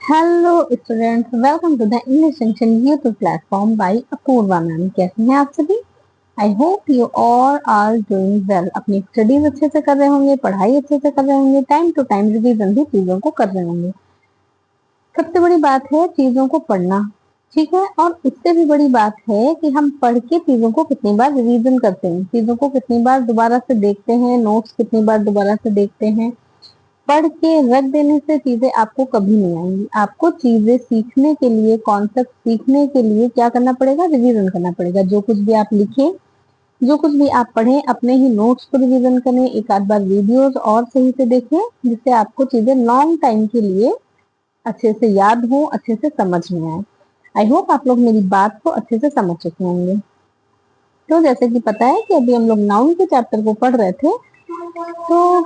Hello students, welcome to the English junction YouTube platform by Apoorva ma'am. कैसे हैं आप सभी? I hope you all are doing well. अपनी studies अच्छे से कर रहे होंगे, पढ़ाई अच्छे से कर रहे होंगे, टाइम टू टाइम रिवीजन भी चीजों को कर रहे होंगे। सबसे बड़ी बात है चीजों को पढ़ना, ठीक है। और उससे भी बड़ी बात है कि हम पढ़ के चीजों को कितनी बार रिवीजन करते हैं, चीजों को कितनी बार दोबारा से देखते हैं, नोट्स कितनी बार दोबारा से देखते हैं। पढ़ के रख देने से चीजें आपको कभी नहीं आएंगी। आपको चीजें सीखने के लिए, कॉन्सेप्ट सीखने के लिए क्या करना पड़ेगा? रिवीजन करना पड़ेगा। जो कुछ भी आप लिखें, जो कुछ भी आप पढ़ें, अपने ही नोट्स को रिवीजन करें, एक आध बार वीडियोस और सही से देखें, जिससे आपको चीजें लॉन्ग टाइम के लिए अच्छे से याद हो, अच्छे से समझ में आए। आई होप आप लोग मेरी बात को अच्छे से समझ चुके होंगे। तो जैसे कि पता है कि अभी हम लोग नाउन के चैप्टर को पढ़ रहे थे, तो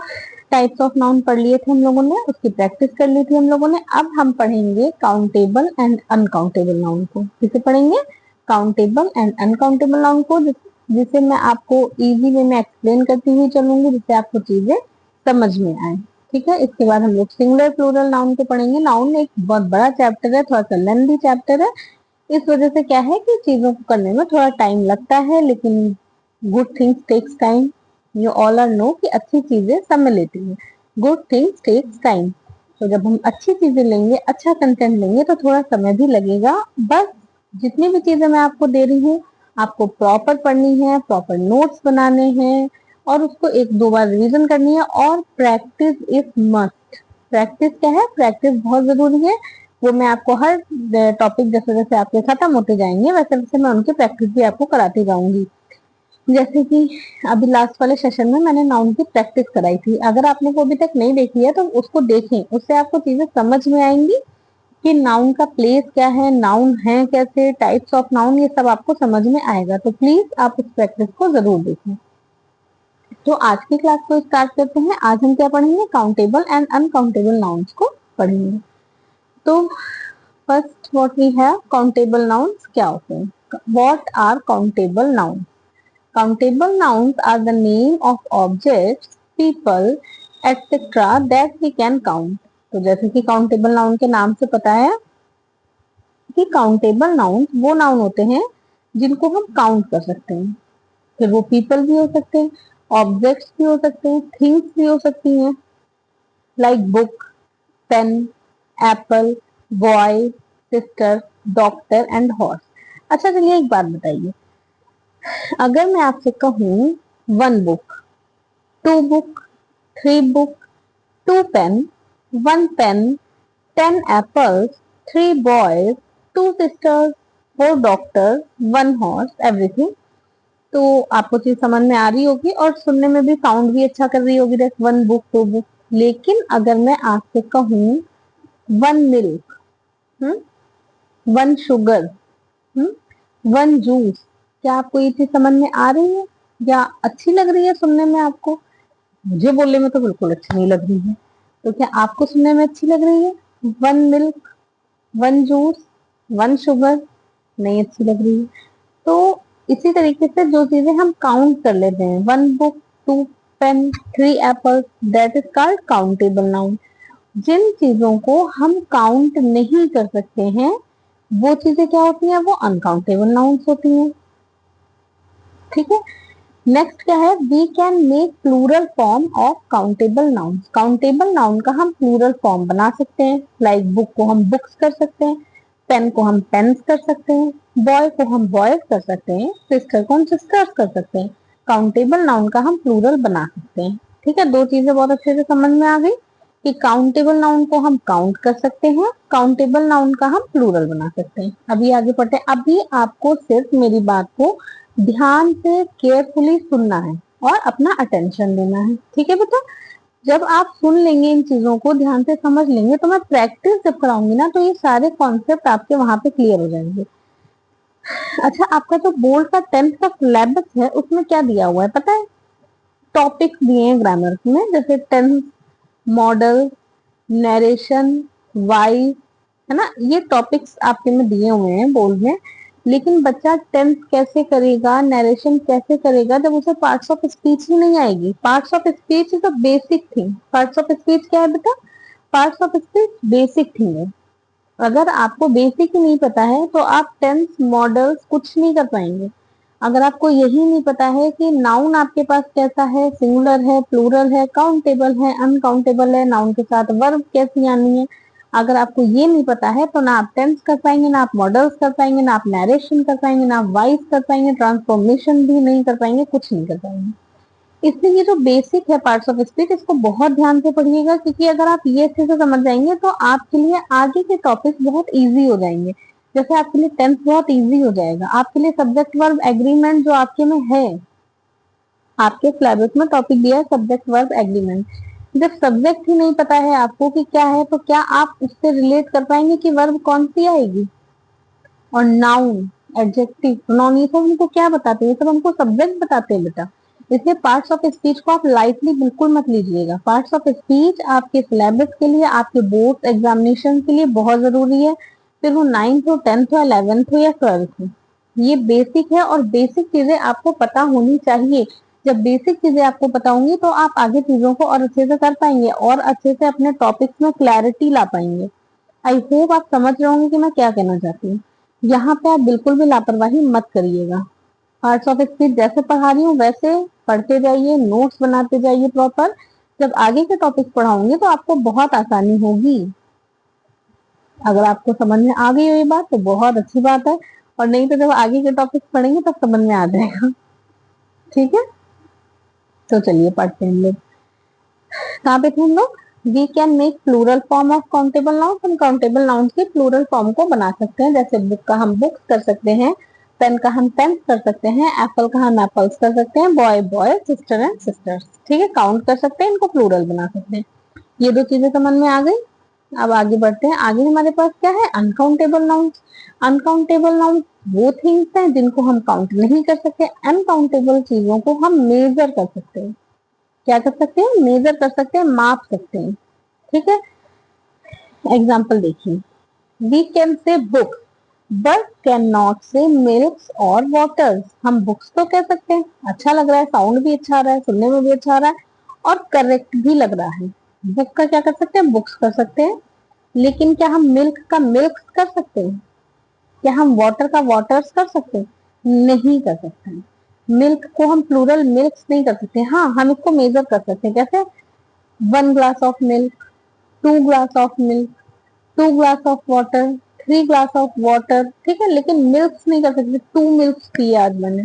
टाइप्स ऑफ नाउन पढ़ लिए थे हम लोगों ने, उसकी प्रैक्टिस कर ली थी हम लोगों ने। अब हम पढ़ेंगे काउंटेबल एंड अनकाउंटेबल नाउन को। किसे पढ़ेंगे? काउंटेबल एंड अनकाउंटेबल नाउन को, जिसे मैं आपको इजी वे में एक्सप्लेन करती हुई चलूंगी, जिससे आपको चीजें समझ में आए। ठीक है। इसके बाद हम लोग सिंगुलर प्लूरल नाउन को पढ़ेंगे। नाउन एक बहुत बड़ा चैप्टर है, थोड़ा सा लेंथी चैप्टर है। इस वजह से क्या है कि चीजों को करने में थोड़ा टाइम लगता है, लेकिन good things takes time. You all are know कि अच्छी चीजें समय लेती हैं। Good things takes time. तो जब हम अच्छी चीजें लेंगे, अच्छा कंटेंट लेंगे, तो थोड़ा समय भी लगेगा। बस जितनी भी चीजें मैं आपको दे रही हूँ, आपको प्रॉपर पढ़नी है, प्रॉपर नोट्स बनाने हैं, और उसको एक दो बार रिवीजन करनी है। और प्रैक्टिस इज मस्ट। प्रैक्टिस क्या है? प्रैक्टिस बहुत जरूरी है। वो मैं आपको हर टॉपिक जैसे जैसे आपके खत्म होते जाएंगे, वैसे वैसे मैं उनकी प्रैक्टिस भी आपको कराती जाऊंगी। जैसे कि अभी लास्ट वाले सेशन में मैंने नाउन की प्रैक्टिस कराई थी। अगर आपने वो अभी तक नहीं देखी है तो उसको देखें, उससे आपको चीजें समझ में आएंगी कि नाउन का प्लेस क्या है, नाउन है कैसे, टाइप्स ऑफ नाउन, ये सब आपको समझ में आएगा। तो प्लीज आप उस प्रैक्टिस को जरूर देखें। तो आज की क्लास को स्टार्ट करते हैं। आज हम क्या पढ़ेंगे? काउंटेबल एंड अनकाउंटेबल नाउन्स को पढ़ेंगे। तो first what we have, countable nouns क्या होते हैं? What are countable nouns? Countable nouns are the name of objects, people, etc. that we can count. तो जैसे कि काउंटेबल नाउन के नाम से पता है कि काउंटेबल नाउन वो नाउन होते हैं जिनको हम काउंट कर सकते हैं। फिर वो पीपल भी हो सकते हैं, ऑब्जेक्ट्स भी हो सकते हैं, थिंग्स भी हो सकती हैं, like book, pen, apple, boy, sister, doctor and horse. अच्छा चलिए एक बात बताइए, अगर मैं आपसे कहूँ one book, two book, three book, two pen, one pen, 10 apples, three boys, two sisters, four doctors, one horse, everything। तो आपको चीज समझ में आ रही होगी और सुनने में भी साउंड भी अच्छा कर रही होगी, जैसे वन बुक, टू बुक। लेकिन अगर मैं आपसे कहूँ one milk, one sugar, one juice, क्या आपको ये चीज समझ में आ रही है या अच्छी लग रही है सुनने में आपको? मुझे बोलने में तो बिल्कुल अच्छी नहीं लग रही है। तो क्या आपको सुनने में अच्छी लग रही है? One milk, one juice, one sugar, नहीं अच्छी लग रही है। तो इसी तरीके से जो चीजें हम काउंट कर लेते हैं, one book, two pen, three apple, that is called countable noun. जिन चीजों को हम काउंट नहीं कर सकते हैं, वो चीजें क्या होती हैं? वो अनकाउंटेबल नाउन्स होती हैं। ठीक है। नेक्स्ट क्या है? We can make plural form of countable noun. Countable noun का हम प्लूरल फॉर्म बना सकते हैं। लाइक बुक को हम बुक्स कर सकते हैं, पेन को हम पेन्स कर सकते हैं, बॉय को हम बॉयज कर सकते हैं, सिस्टर को हम सिस्टर्स कर सकते हैं। काउंटेबल नाउन का हम प्लूरल बना सकते हैं। ठीक है। दो चीजें बहुत अच्छे से समझ में आ गई कि काउंटेबल नाउन को हम काउंट कर सकते हैं, काउंटेबल नाउन का हम प्लूरल बना सकते हैं। अभी आगे बढ़ते हैं। अभी आपको सिर्फ मेरी बात को ध्यान से केयरफुली सुनना है और अपना अटेंशन देना है। ठीक है बेटा? जब आप सुन लेंगे, इन चीजों को ध्यान से समझ लेंगे, तो मैं प्रैक्टिस जब कराऊंगी ना, तो ये सारे कॉन्सेप्ट आपके वहां पे क्लियर हो जाएंगे। अच्छा, आपका जो बोर्ड का 10th का सिलेबस है, उसमें क्या दिया हुआ है पता है? टॉपिक्स दिए हैं ग्रामर में, जैसे टेंस, मॉडल, नरेशन, वाइज, है ना, ये टॉपिक्स आपके में दिए हुए हैं बोर्ड में। लेकिन बच्चा टेंस कैसे करेगा, नरेशन कैसे करेगा, जब उसे पार्ट्स ऑफ स्पीच ही नहीं आएगी? Parts of speech is a basic thing. Parts of speech क्या है बेटा? Parts of speech basic thing है। अगर आपको बेसिक ही नहीं पता है तो आप टेंस मॉडल्स कुछ नहीं कर पाएंगे। अगर आपको यही नहीं पता है कि नाउन आपके पास कैसा है, सिंगुलर है, प्लूरल है, काउंटेबल है, अनकाउंटेबल है, नाउन के साथ वर्ब कैसी आनी है, अगर आपको ये नहीं पता है तो ना आप टेंस कर पाएंगे, ना आप मॉडल्स कर पाएंगे, ना आप नरेशन कर पाएंगे, ना आप वॉइस कर पाएंगे, ट्रांसफॉर्मेशन भी नहीं कर पाएंगे, कुछ नहीं कर पाएंगे। इसलिए ये जो बेसिक है पार्ट्स ऑफ स्पीच, इसको बहुत ध्यान से पढ़िएगा, क्योंकि अगर आप ये अच्छे से समझ जाएंगे तो आपके लिए आगे के टॉपिक बहुत इजी हो जाएंगे। जैसे आपके लिए टेंथ बहुत इजी हो जाएगा, आपके लिए सब्जेक्ट वर्ब एग्रीमेंट जो आपके में है, आपके सिलेबस में टॉपिक दिया है सब्जेक्ट वर्ब एग्रीमेंट। जब सब्जेक्ट ही नहीं पता है आपको कि क्या है, तो क्या आप उससे रिलेट कर पाएंगे कि वर्ब कौन सी आएगी? और नाउन, एडजेक्टिव, प्रोनाउन, ये सब हमको क्या बताते हैं? ये सब हमको सब्जेक्ट बताते हैं बेटा। इसलिए पार्ट्स ऑफ स्पीच को आप लाइटली बिल्कुल मत लीजिएगा। पार्ट्स ऑफ स्पीच आपके सिलेबस के लिए, आपके बोर्ड एग्जामिनेशन के लिए बहुत जरूरी है, फिर वो 9th हो, 10th हो, 11th हो या 12th हो। ये बेसिक है और बेसिक चीजें आपको पता होनी चाहिए। जब बेसिक चीजें आपको पता होंगी तो आप आगे चीजों को और अच्छे से कर पाएंगे और अच्छे से अपने टॉपिक्स में क्लैरिटी ला पाएंगे। आई होप आप समझ रहे होंगे कि मैं क्या कहना चाहती हूँ। यहाँ पे आप बिल्कुल भी लापरवाही मत करिएगा। पार्ट्स ऑफ स्पीच जैसे पढ़ा रही हूँ वैसे पढ़ते जाइए, नोट्स बनाते जाइए प्रॉपर। जब आगे के टॉपिक पढ़ाऊंगी तो आपको बहुत आसानी होगी। अगर आपको समझ में आ गई हो ये बात तो बहुत अच्छी बात है, और नहीं तो जब आगे के टॉपिक पढ़ेंगे तब समझ में आ जाएगा। ठीक है, तो चलिए पढ़ते हैं हम लोग। कहाँ पे थे हम लोग? We can make plural form of countable noun. हम काउंटेबल नाउन के प्लूरल फॉर्म को बना सकते हैं। जैसे बुक का हम बुक्स कर सकते हैं, पेन का हम पेन्स कर सकते हैं, एप्पल का हम एप्पल्स कर सकते हैं, boy boy, sister and sisters. ठीक है, काउंट कर सकते हैं, इनको प्लूरल बना सकते हैं। ये दो चीजें समझ में आ गई। अब आगे बढ़ते हैं। आगे हमारे पास क्या है? Uncountable nouns. अनकाउंटेबल नाउन वो थिंग्स हैं जिनको हम काउंट नहीं कर सकते। अनकाउंटेबल चीजों को हम मेजर कर सकते हैं। क्या कर सकते हैं? मेजर कर सकते हैं, माप सकते हैं। ठीक है, एग्जाम्पल देखिए। We can say books but can not say milk और वाटर्स। हम बुक्स तो कह सकते हैं, अच्छा लग रहा है, साउंड भी अच्छा आ रहा है, सुनने में भी अच्छा आ रहा है और करेक्ट भी लग रहा है। बुक का क्या कर सकते हैं? बुक्स कर सकते हैं। लेकिन क्या हम मिल्क का मिल्क कर सकते हैं? क्या हम वाटर का वाटर्स कर सकते हैं? नहीं कर सकते हैं। मिल्क को हम प्लूरल मिल्क नहीं कर सकते। हाँ, हम इसको मेजर कर सकते हैं। कैसे? 1 glass of milk, 2 glass of milk, 2 glass of water, 3 glass of water. ठीक है, लेकिन मिल्क नहीं कर सकते। 2 मिल्क पिए आज मैंने,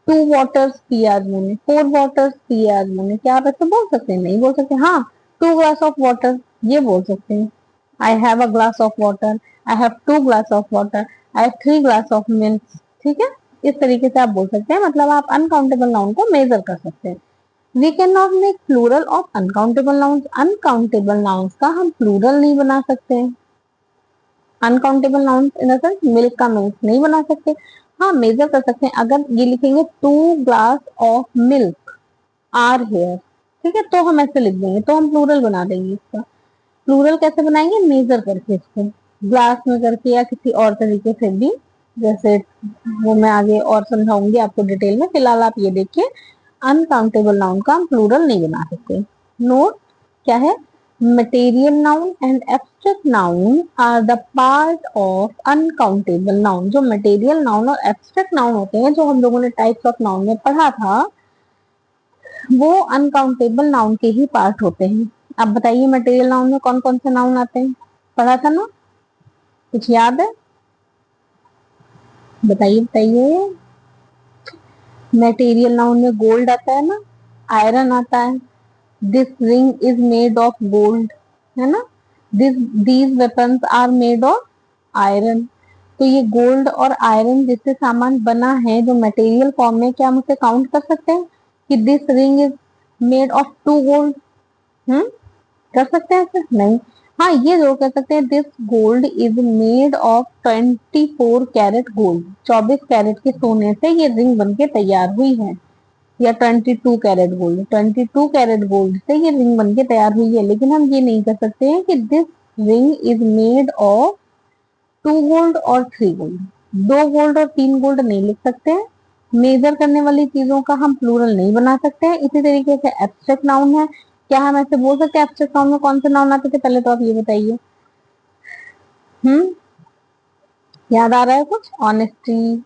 2 वाटर्स पिए आज मैंने, 4 वाटर्स पिए आज मैंने। क्या आप ऐसे बोल सकते हैं? नहीं बोल सकते। हाँ, 2 ग्लास ऑफ वाटर ये बोल सकते हैं। I have a glass of water, I have 2 glass of water, I have 3 glass of milk. ठीक है, इस तरीके से आप बोल सकते हैं। मतलब आप अनकाउंटेबल नाउन को मेजर कर सकते हैं। We can not make plural of uncountable nouns. Uncountable nouns का हम प्लूरल नहीं बना सकते हैं। Uncountable nouns in the sense milk का मिल्क नहीं बना सकते। हाँ, मेजर कर सकते हैं। अगर ये लिखेंगे 2 glass of milk are here, ठीक है, तो हम ऐसे लिख देंगे, तो हम प्लूरल बना देंगे इसका। प्लूरल कैसे बनाएंगे? मेजर करके, इसको ग्लास में करके या किसी और तरीके से भी। जैसे वो मैं आगे और समझाऊंगी आपको डिटेल में। फिलहाल आप ये देखिए, अनकाउंटेबल नाउन का हम प्लूरल नहीं बना सकते। नोट क्या है? Material noun and abstract noun are the part of uncountable noun. जो मटेरियल नाउन और एब्स्ट्रैक्ट नाउन होते हैं, जो हम लोगों ने टाइप्स ऑफ नाउन में पढ़ा था, वो अनकाउंटेबल नाउन के ही पार्ट होते हैं। अब बताइए मटेरियल नाउन में कौन कौन से नाउन आते हैं? पढ़ा था ना? कुछ याद है? बताइए बताइए। मटेरियल नाउन में गोल्ड आता है ना, आयरन आता है। This ring is made of gold, है ना। This these weapons are made of iron. तो ये गोल्ड और आयरन जिससे सामान बना है, जो मटेरियल फॉर्म में, क्या हम उसे काउंट कर सकते हैं कि this ring is made of 2 gold? Hmm, कर सकते हैं ऐसे? नहीं। हाँ, ये जरूर कर सकते हैं, this gold is made of 24 carat gold. 24 carat के सोने से ये रिंग बन के तैयार हुई है। या 22 कैरेट गोल्ड, 22 कैरेट गोल्ड से ये रिंग बन के तैयार हुई है। लेकिन हम ये नहीं कर सकते हैं कि this ring is made of 2 gold और 3 गोल्ड। 2 गोल्ड और 3 गोल्ड नहीं लिख सकते हैं। मेजर करने वाली चीजों का हम प्लूरल नहीं बना सकते हैं। इसी तरीके से एब्स्ट्रैक्ट नाउन है। क्या हम ऐसे बोल सकते हैं? एब्स्ट्रैक्ट नाउन में कौन से नाउन आते थे? पहले तो आप ये बताइए। याद आ रहा है कुछ? ऑनेस्टी,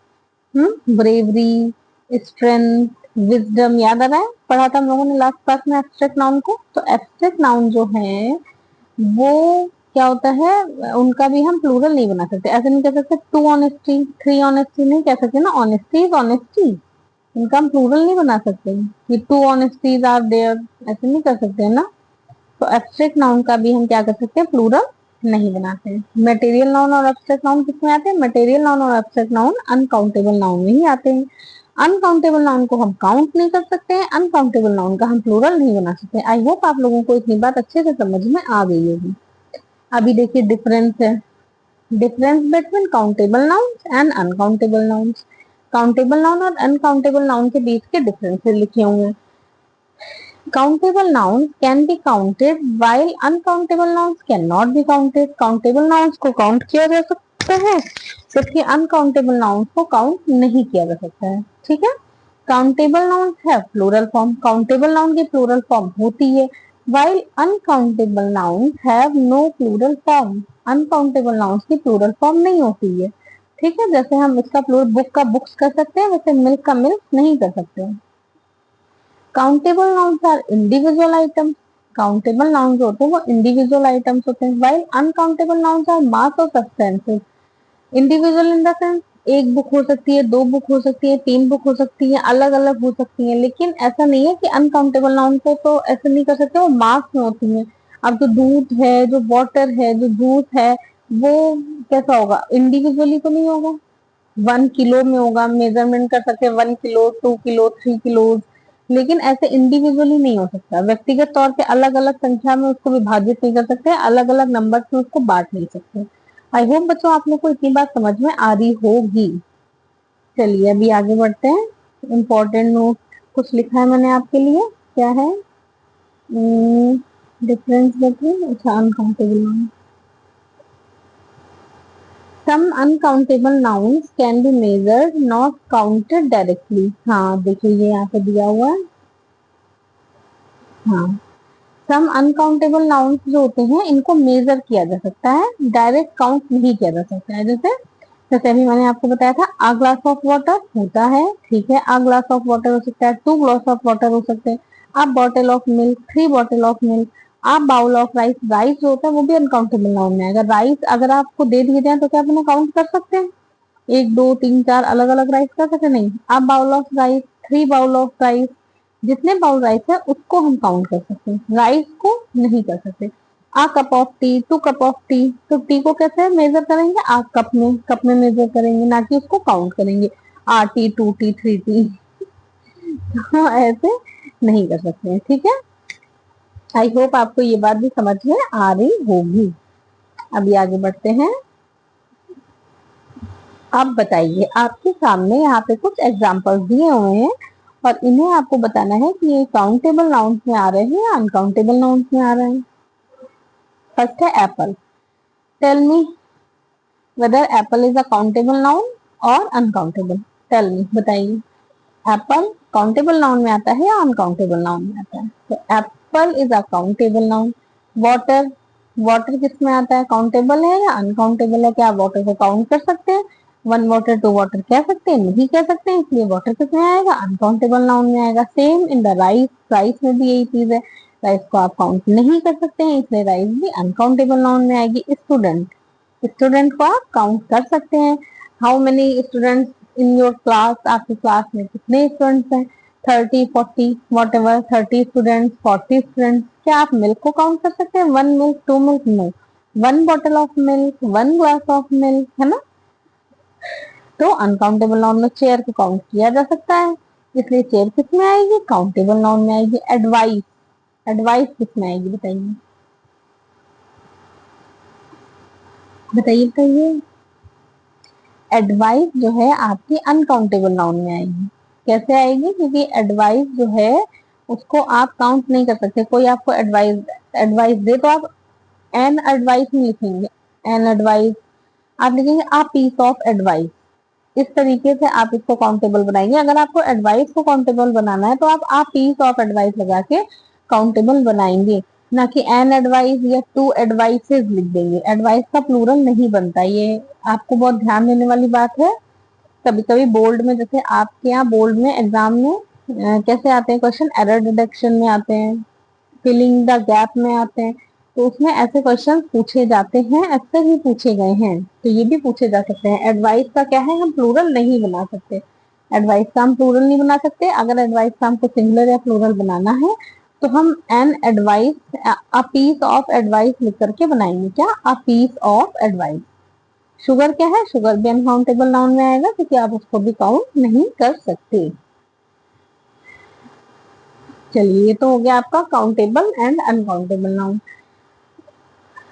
ब्रेवरी, स्ट्रेंथ, विजडम, याद आ रहा है? पढ़ा था हम लोगों ने लास्ट क्लास में एब्स्ट्रैक्ट नाउन को। तो एब्स्ट्रैक्ट नाउन जो है वो क्या होता है, उनका भी हम प्लूरल नहीं बना सकते। ऐसे नहीं कह सकते टू ऑनेस्टी, थ्री ऑनेस्टी, नहीं कह सकते ना। ऑनेस्टी इज ऑनेस्टी, इनका हम प्लूरल नहीं बना सकते कि टू ऑनेस्टीज आर देयर, ऐसे नहीं कर सकते ना। तो एब्स्ट्रैक्ट नाउन का भी हम क्या कर सकते हैं, प्लूरल नहीं बनाते हैं। मटेरियल नाउन और एब्स्ट्रैक्ट नाउन किसमें आते हैं? मटेरियल नाउन और एब्स्ट्रैक्ट नाउन अनकाउंटेबल नाउन में ही आते हैं। अनकाउंटेबल नाउन को हम काउंट नहीं कर सकते हैं, अनकाउंटेबल नाउन का हम प्लूरल नहीं बना सकते। आई होप आप लोगों को इतनी बात अच्छे से समझ में आ गई होगी। अभी देखिए डिफरेंस है, difference between countable nouns and uncountable nouns. Countable noun और अनकाउंटेबल नाउन के बीच के डिफरेंसेस लिखे हुए हैं। Countable nouns can be counted while uncountable nouns cannot be counted. Countable nouns को count किया जा सकता है, जबकि uncountable nouns को count नहीं किया जा सकता है। ठीक है। Countable nouns have plural form. Countable noun की plural form होती है, while uncountable nouns have no plural form. Uncountable nouns की plural form नहीं होती है। ठीक है। जैसे हम इसका plural बुक का बुक्स कर सकते हैं, वैसे मिल्क का मिल्क नहीं कर सकते। Countable nouns are individual items. Countable nouns होते हैं वो इंडिविजुअल आइटम्स होते हैं, while uncountable nouns are mass of substances. Individual in the sense एक बुक हो सकती है, दो बुक हो सकती है, तीन बुक हो सकती है, अलग अलग हो सकती है। लेकिन ऐसा नहीं है कि अनकाउंटेबल नाउन को तो ऐसे नहीं कर सकते, वो मास में होती है। अब जो दूध है, जो वाटर है, जो जूस है, वो कैसा होगा? इंडिविजुअली तो नहीं होगा, 1 किलो में होगा। मेजरमेंट कर सकते हैं 1 किलो, 2 किलो, 3 किलो। लेकिन ऐसे इंडिविजुअली नहीं हो सकता, व्यक्तिगत तौर पे अलग अलग संख्या में उसको विभाजित नहीं कर सकते, अलग अलग नंबर में उसको बांट नहीं सकते। आई होप बच्चों आप लोग को इतनी बात समझ में आ रही होगी। चलिए अभी आगे बढ़ते हैं। इम्पोर्टेंट नोट कुछ लिखा है मैंने आपके लिए, क्या है? डिफरेंस बिटवीन, अच्छा, uncountable. Some uncountable nouns can be measured, not counted directly. हाँ देखिए ये यहाँ पे दिया हुआ है। हाँ, सम अनकाउंटेबल नाउन्स जो होते हैं इनको मेजर किया जा सकता है, डायरेक्ट काउंट नहीं किया जा सकता है। जैसे जैसे अभी मैंने आपको बताया था, आ ग्लास ऑफ वाटर होता है, ठीक है, आ ग्लास ऑफ वाटर हो सकता है, 2 ग्लास ऑफ वाटर हो सकते हैं, a bottle of milk, 3 bottle of milk, a bowl of rice. Rice जो होता है वो भी अनकाउंटेबल नाउन में आएगा। राइस अगर आपको दे दिए जाए तो क्या आप उन्हें काउंट कर सकते हैं? 1, 2, 3, 4 अलग अलग राइस कर सकते नहीं। A bowl of rice, 3 bowl of rice, जितने बाउल राइस है उसको हम काउंट कर सकते हैं, राइस को नहीं कर सकते। A cup of tea, 2 cup of tea, तो टी को कैसे मेजर करेंगे? आ कप में मेजर करेंगे, ना कि उसको काउंट करेंगे। आ टी, 2 टी, 3 टी। हाँ, ऐसे नहीं कर सकते हैं। ठीक है। आई होप आपको ये बात भी समझ में आ रही होगी। अभी आगे बढ़ते हैं। आप बताइए, आपके सामने यहाँ पे कुछ एग्जाम्पल्स दिए हुए हैं और इन्हें आपको बताना है कि ये काउंटेबल नाउन्स में आ रहे हैं या अनकाउंटेबल नाउन्स में आ रहे हैं। फर्स्ट है apple. Tell me whether apple is a countable noun और अनकाउंटेबल। टेल मी, बताइए, एप्पल काउंटेबल नाउन में आता है या अनकाउंटेबल नाउन में आता है? तो Apple is a countable noun. Water, water किस में आता है? काउंटेबल है या अनकाउंटेबल है? क्या वाटर को काउंट कर सकते हैं? 1 वाटर 2 वाटर कह सकते हैं? नहीं कह सकते हैं, इसलिए वाटर किस में आएगा? अनकाउंटेबल नाउन में आएगा। Same in the rice, rice में भी यही चीज है, राइस को आप काउंट नहीं कर सकते हैं, इसलिए राइस भी अनकाउंटेबल नाउन में आएगी। स्टूडेंट, स्टूडेंट को आप काउंट कर सकते हैं। How many students in your class, आपकी क्लास में कितने स्टूडेंट्स हैं? 30, 40, वॉट एवर, 30 स्टूडेंट्स, 40 स्टूडेंट्स। क्या आप मिल्क को काउंट कर सकते हैं? 1 milk, 2 milk, no. 1 bottle of milk, 1 glass of milk, है ना। तो अनकाउंटेबल नाउन में चेयर को काउंट किया जा सकता है, इसलिए चेयर किस में आएगी? काउंटेबल नाउन में आएगी। एडवाइस, एडवाइस किस में आएगी? बताइए बताइए बताइए। एडवाइस जो है आपकी अनकाउंटेबल नाउन में आएगी। कैसे आएगी? क्योंकि एडवाइस जो है उसको आप काउंट नहीं कर सकते। कोई आपको एडवाइस एडवाइस दे तो आप एन एडवाइस नहीं लिखेंगे, एन एडवाइस आप लिखेंगे आ पीस ऑफ एडवाइस। इस तरीके से आप इसको काउंटेबल बनाएंगे। अगर आपको एडवाइस को काउंटेबल बनाना है तो आप पीस ऑफ एडवाइस लगा के काउंटेबल बनाएंगे। ना कि एन एडवाइस या टू एडवाइसेस लिख देंगे। एडवाइस का प्लूरल नहीं बनता, ये आपको बहुत ध्यान देने वाली बात है। कभी कभी बोल्ड में, जैसे आपके यहाँ बोल्ड में एग्जाम में कैसे आते हैं क्वेश्चन, एरर डिटेक्शन में आते हैं, फिलिंग द गैप में आते हैं, तो उसमें ऐसे क्वेश्चन पूछे जाते हैं, अक्सर ही पूछे गए हैं, तो ये भी पूछे जा सकते हैं। एडवाइस का क्या है, हम प्लूरल नहीं बना सकते। एडवाइस का हम प्लूरल नहीं बना सकते। अगर एडवाइस का हमको सिंगुलर या प्लूरल बनाना है तो हम an advice, a piece of advice लिख करके बनाएंगे। क्या, a piece of advice. Sugar क्या है, शुगर भी अनकाउंटेबल नाउन में आएगा क्योंकि आप उसको भी काउंट नहीं कर सकते। चलिए, ये तो हो गया आपका countable and uncountable noun.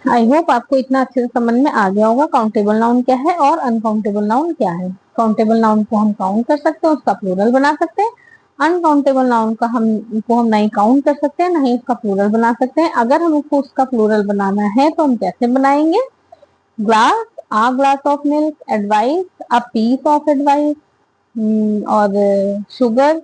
I hope आपको इतना अच्छे से समझ में आ गया होगा काउंटेबल नाउन क्या है और अनकाउंटेबल नाउन क्या है। काउंटेबल नाउन को हम काउंट कर सकते हैं, उसका प्लूरल बना सकते हैं। अनकाउंटेबल नाउन का हम नहीं काउंट कर सकते हैं, नहीं उसका प्लूरल बना सकते हैं। अगर हमको उसका प्लूरल बनाना है तो हम कैसे बनाएंगे, glass, a glass of milk, advice, a piece of advice, और sugar,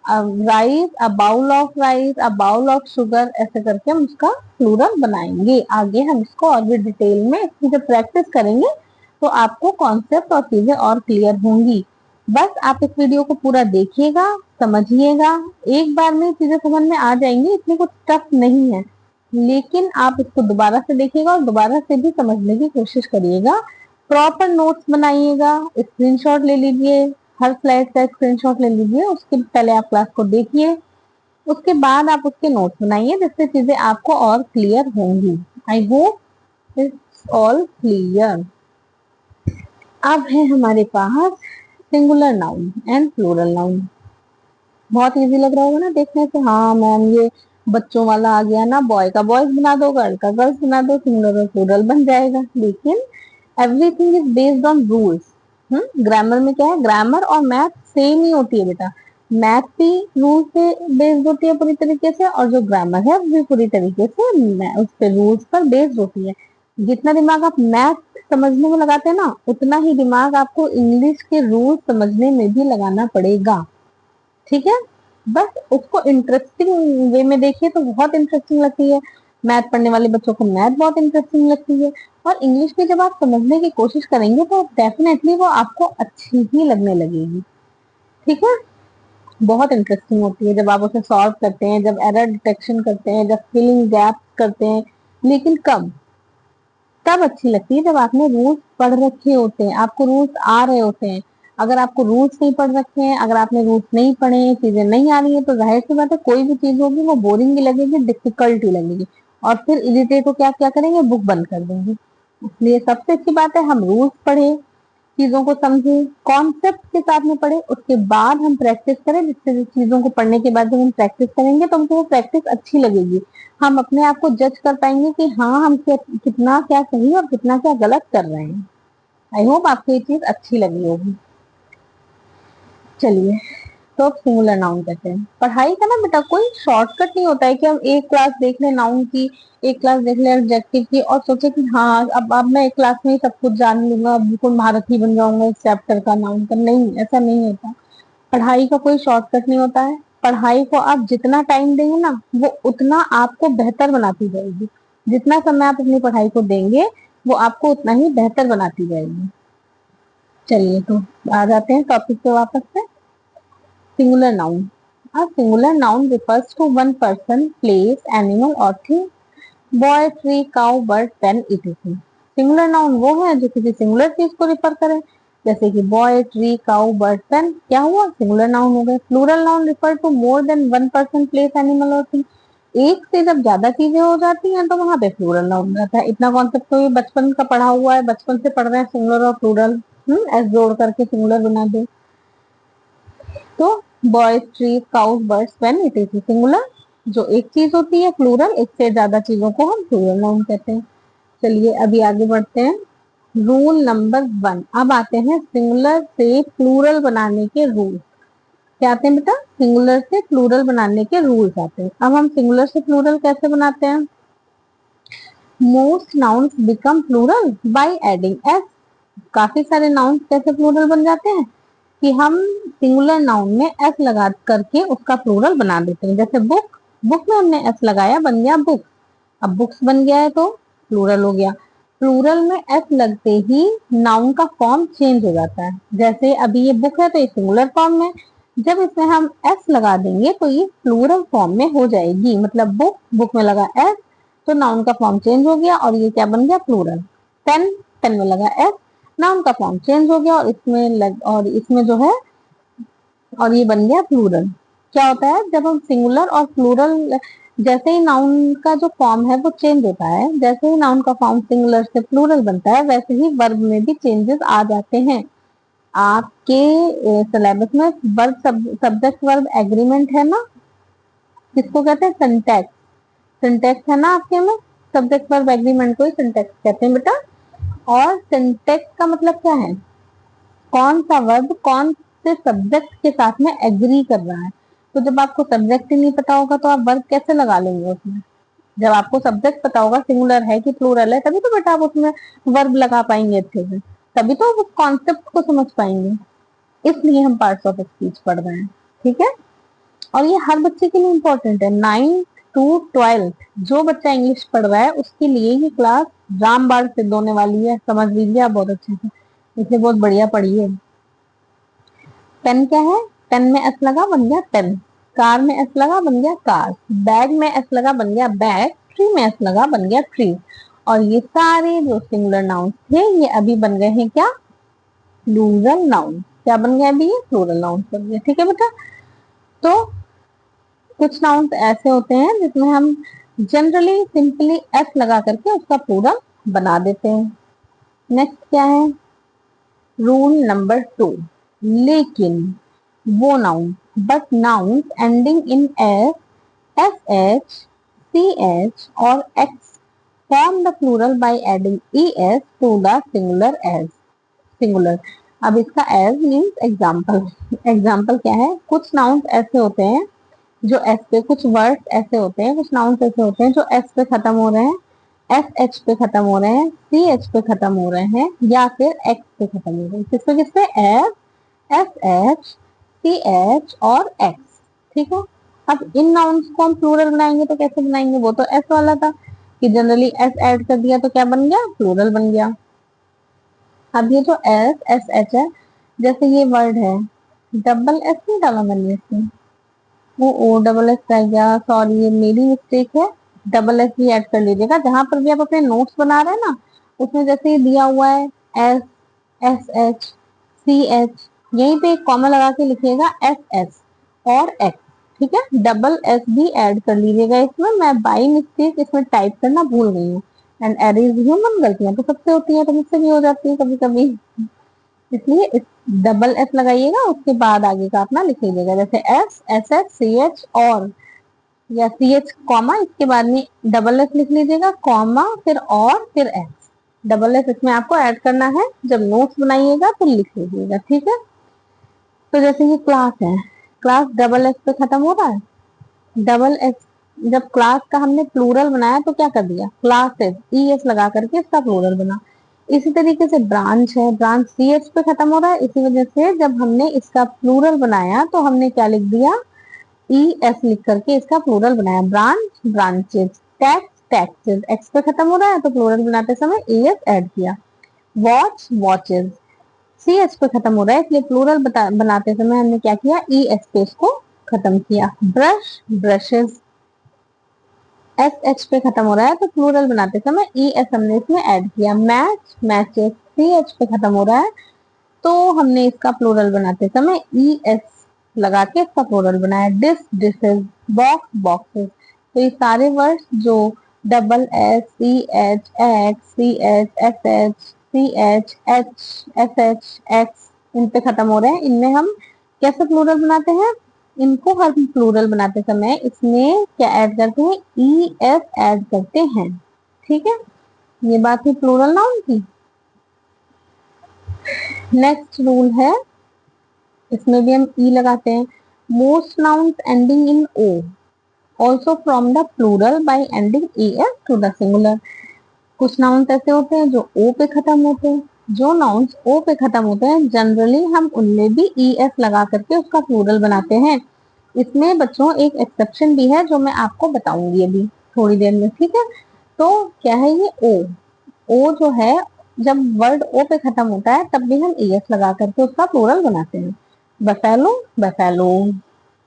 rice, a bowl of rice, a bowl of sugar, ऐसे करके हम उसका प्लूरल बनाएंगे। आगे हम इसको और भी डिटेल में इसकी जब प्रैक्टिस करेंगे तो आपको कॉन्सेप्ट और चीजें और क्लियर होंगी। बस आप इस वीडियो को पूरा देखिएगा, समझिएगा, एक बार में चीजें समझ में आ जाएंगी, इतनी कुछ टफ नहीं है। लेकिन आप इसको दोबारा से देखिएगा और दोबारा से भी समझने की कोशिश करिएगा। प्रॉपर नोट्स बनाइएगा, स्क्रीनशॉट ले लीजिए, हर स्लाइड का स्क्रीनशॉट ले लीजिए, उसके पहले आप क्लास को देखिए, उसके बाद आप उसके नोट्स बनाइए, जिससे चीजें आपको और क्लियर होंगी। I hope it's all clear. अब है हमारे पास singular noun and plural noun. बहुत इजी लग रहा होगा ना देखने से, हाँ मैम ये बच्चों वाला आ गया ना, बॉय का बॉयज बना दो, गर्ल का गर्ल्स बना दो, सिंगुलर और प्लूरल बन जाएगा। लेकिन everything is based on rules. Grammar में क्या है, ग्रामर और मैथ सेम ही होती है बेटा। मैथ भी रूल से बेस्ड होती है पूरी तरीके से, और जो ग्रामर है वो भी पूरी तरीके से उस पे रूल्स पर बेस्ड होती है। जितना दिमाग आप मैथ समझने में लगाते हैं ना, उतना ही दिमाग आपको इंग्लिश के रूल समझने में भी लगाना पड़ेगा। ठीक है, बस उसको इंटरेस्टिंग वे में देखिए तो बहुत इंटरेस्टिंग लगती है। मैथ पढ़ने वाले बच्चों को मैथ बहुत इंटरेस्टिंग लगती है, और इंग्लिश भी जब आप समझने की कोशिश करेंगे तो डेफिनेटली वो आपको अच्छी ही लगने लगेगी। ठीक है, बहुत इंटरेस्टिंग होती है जब आप उसे सॉल्व करते हैं, जब एरर डिटेक्शन करते हैं, जब फिलिंग गैप करते हैं। लेकिन कब, तब अच्छी लगती है जब आपने रूल्स पढ़ रखे होते हैं, आपको रूल्स आ रहे होते हैं। अगर आपको रूल्स नहीं पढ़ रखे हैं, अगर आपने रूल्स नहीं पढ़े हैं, चीजें नहीं आ रही है, तो जाहिर सी बात है कोई भी चीज होगी वो बोरिंग ही लगेगी, डिफिकल्ट ही लगेगी, और फिर इरिटेट हो क्या क्या करेंगे, बुक बंद कर देंगे। इसलिए सबसे अच्छी बात है हम रूल्स पढ़े, चीजों को समझे, कॉन्सेप्ट के साथ में पढ़े, उसके बाद हम प्रैक्टिस करें, जिससे चीजों को पढ़ने के बाद जब हम प्रैक्टिस करेंगे तो हमको वो प्रैक्टिस अच्छी लगेगी। हम अपने आप को जज कर पाएंगे कि हाँ हम कितना क्या सही और कितना क्या गलत कर रहे हैं। आई होप आपको ये चीज अच्छी लगी होगी। चलिए, तो अब सिंगुलर नाउन कहते हैं। पढ़ाई का ना बेटा कोई शॉर्टकट नहीं होता है कि हम एक क्लास देख लें नाउन की, एक क्लास देख लें एडजेक्टिव की, और सोचे कि हाँ अब मैं एक क्लास में ही सब कुछ जान लूंगा, अब बिल्कुल महारथी बन जाऊंगा इस चैप्टर का, नाउन का। नहीं, ऐसा नहीं होता। पढ़ाई का कोई शॉर्टकट नहीं होता है। पढ़ाई को आप जितना टाइम देंगे ना, वो उतना आपको बेहतर बनाती जाएगी। जितना समय आप अपनी पढ़ाई को देंगे, वो आपको उतना ही बेहतर बनाती जाएगी। चलिए, तो आ जाते हैं टॉपिक पे वापस से। Singular noun. A singular noun refers to one person, place, animal or thing. Boy, tree, cow, bird, pen, etc. Singular noun वो है जो किसी सिंगुलर चीज को रिफर करे, जैसे कि boy, tree, cow, bird, pen. क्या हुआ, सिंगुलर नाउन हो गए। Plural noun refer to more than one person, place, animal और थिंग। एक से जब ज्यादा चीजें हो जाती हैं तो वहां पे प्लूरल नाउन रहता है। इतना कॉन्सेप्ट तो ये बचपन का पढ़ा हुआ है, बचपन से पढ़ रहे हैं सिंगुलर और प्लूरल। एस जोड़ करके सिंगुलर बना दे तो boys, trees, cows, birds, pen, it is singular. जो एक चीज होती है प्लूरल, एक से ज्यादा चीजों को हम प्लूरल नाउन कहते हैं। चलिए अभी आगे बढ़ते हैं। Rule number 1। अब आते हैं सिंगुलर से प्लूरल बनाने के रूल। क्या आते हैं बेटा, सिंगुलर से प्लूरल बनाने के रूल्स आते हैं। अब हम सिंगुलर से प्लूरल कैसे बनाते हैं। Most nouns become plural by adding S. काफी सारे नाउन्स कैसे प्लूरल बन जाते हैं कि हम सिंगुलर नाउन में एस लगा करके उसका प्लूरल बना देते हैं। जैसे बुक, बुक में हमने एस लगाया, बन गया बुक। अब बुक्स बन गया है तो प्लूरल हो गया। प्लूरल में एस लगते ही नाउन का फॉर्म चेंज हो जाता है। जैसे अभी ये बुक है तो ये सिंगुलर फॉर्म में, जब इसमें हम एस लगा देंगे तो ये प्लूरल फॉर्म में हो जाएगी। मतलब बुक, बुक में लगा एस तो नाउन का फॉर्म चेंज हो गया और ये क्या बन गया, प्लूरल। पेन, पेन में लगा एस, नाउन का फॉर्म चेंज हो गया और इसमें जो है और ये बन गया प्लूरल। क्या होता है जब हम सिंगुलर और प्लूरल, जैसे ही नाउन का जो फॉर्म है वो चेंज होता है, जैसे ही नाउन का फॉर्म सिंगुलर से प्लूरल बनता है वैसे ही वर्ब में भी चेंजेस आ जाते हैं। आपके सिलेबस में वर्ब, सब्जेक्ट वर्ब एग्रीमेंट है ना, किसको कहते हैं, सिंटैक्स। सिंटैक्स है ना आपके में, सब्जेक्ट वर्ब एग्रीमेंट को ही सिंटैक्स कहते हैं बेटा। और सिंटैक्स का मतलब क्या है, कौन सा वर्ब कौन से सब्जेक्ट के साथ में एग्री कर रहा है। तो जब आपको सब्जेक्ट ही नहीं पता होगा तो आप वर्ब कैसे लगा लेंगे उसमें। जब आपको सब्जेक्ट पता होगा सिंगुलर है कि प्लूरल है, तभी तो बेटा आप उसमें वर्ब लगा पाएंगे अच्छे से, तभी तो उस कॉन्सेप्ट को समझ पाएंगे। इसलिए हम पार्ट्स ऑफ स्पीच पढ़ रहे हैं, ठीक है। और ये हर बच्चे के लिए इम्पोर्टेंट है। 9th to 12th जो बच्चा इंग्लिश पढ़ रहा है उसके लिए ये क्लास रामबाण सिद्ध होने वाली है, समझ लीजिए आप बहुत अच्छे से, इसलिए बहुत बढ़िया पढ़िए। पेन क्या है, पेन में एस लगा बन गया पेन, कार में एस लगा बन गया कार, बैग में एस लगा बन गया बैग, ट्री में एस लगा बन गया ट्री। और ये सारे जो सिंगुलर नाउन थे ये अभी बन गए हैं क्या, प्लूरल नाउन। क्या बन गया अभी, ये प्लूरल नाउन बन गया, ठीक है बेटा। तो कुछ नाउन्स ऐसे होते हैं जिसमें हम जनरली सिंपली एस लगा करके उसका प्लूरल बना देते हैं। नेक्स्ट क्या है, रूल नंबर 2, लेकिन वो noun but noun ending in S, S H, C H और X form the plural by adding E S to the singular S. Singular, अब इसका एज मीन्स एग्जाम्पल। एग्जाम्पल क्या है, कुछ नाउन्स ऐसे होते हैं जो एस पे, कुछ वर्ड्स ऐसे होते हैं, कुछ नाउन्स ऐसे होते हैं जो एस पे खत्म हो रहे हैं, एस एच पे खत्म हो रहे हैं, सी एच पे खत्म हो रहे हैं या फिर एक्स पे खत्म हो रहे हैं। किसपे किसपे, S, S H, C H और एक्स, ठीक है। अब इन नाउन्स को हम प्लूरल बनाएंगे तो कैसे बनाएंगे, वो तो एस वाला था कि जनरली एस ऐड कर दिया तो क्या बन गया, प्लूरल बन गया। अब ये जो एस, एस एच है, जैसे ये वर्ड है, डबल एस नहीं डाला मैंने इसमें, वो ओ डबल एस रह गया, सॉरी ये मेरी मिस्टेक है। डबल एस भी ऐड कर लीजिएगा जहां पर भी आप अपने नोट्स बना रहे हैं ना, उसमें जैसे ये दिया हुआ है S, S H, C H, यहीं पे एक कॉमा लगा के लिखिएगा एस एस और एक्स, ठीक है। डबल एस भी ऐड कर लीजिएगा इसमें, मैं बाई मिस्टेक इसमें टाइप करना भूल गई हूँ। एंड एर इज ह्यूमन, गलतियां तो सबसे होती है, तो मुझसे भी हो जाती है कभी कभी, इसलिए इस डबल एस लगाइएगा, उसके बाद आगे का अपना लिख लीजिएगा, जैसे S, S H, C H और, या सी एच कॉमा, इसके बाद में डबल एस लिख लीजिएगा, कॉमा फिर और फिर एक्स। डबल एस इसमें आपको ऐड करना है, जब नोट्स बनाइएगा तो लिख लीजिएगा, ठीक है। तो जैसे ये क्लास है, क्लास डबल एस पे खत्म हो रहा है, डबल एस, जब क्लास का हमने प्लूरल बनाया तो क्या कर दिया, क्लासेस, ई एस लगा करके इसका प्लूरल बना। इसी तरीके से ब्रांच है, ब्रांच सी एच पे खत्म हो रहा है, इसी वजह से जब हमने इसका प्लूरल बनाया तो हमने क्या लिख दिया, ई एस लिख करके इसका प्लूरल बनाया, branch, branches, tax, taxes, x पे खत्म हो रहा है तो प्लूरल बनाते समय ई एस ऐड किया। वॉच, वॉचेस, सी एच पे खत्म हो रहा है इसलिए प्लूरल बनाते समय हमने क्या किया, ई एस पे इसको खत्म किया। ब्रश, ब्रशेस, एस एच पे खत्म हो रहा है तो प्लूरल बनाते समय ई एस हमने इसमें ऐड किया। मैच, मैचेस, सी एच पे खत्म हो रहा है तो हमने इसका प्लूरल बनाते समय ई एस लगा के इसका प्लूरल बनाया। Dish, dishes, box, boxes. तो ये सारे वर्ड्स जो double S, C H, X, C H, S H, C H, H, S H, X, इन पे खत्म हो रहे हैं, इनमें हम कैसे प्लूरल बनाते हैं, इनको हम प्लूरल बनाते समय इसमें क्या ऐड करते हैं, ई एस ऐड करते हैं, ठीक है। ये बात है प्लूरल नाउन की। नेक्स्ट रूल है, इसमें भी हम ई लगाते हैं। Most nouns ending in O also from the plural by ending E S to the singular. कुछ नाउन्स ऐसे होते हैं जो ओ पे खत्म होते हैं, जो नाउन्स ओ पे खत्म होते हैं जनरली हम उनमें भी ई एस लगा करके उसका प्लूरल बनाते हैं। इसमें बच्चों एक एक्सेप्शन भी है जो मैं आपको बताऊंगी अभी थोड़ी देर में, ठीक है। तो क्या है ये ओ। ओ जो है, जब वर्ड ओ पे खत्म होता है तब भी हम ईएस लगा करके उसका प्लूरल बनाते हैं। Buffalo buffalo,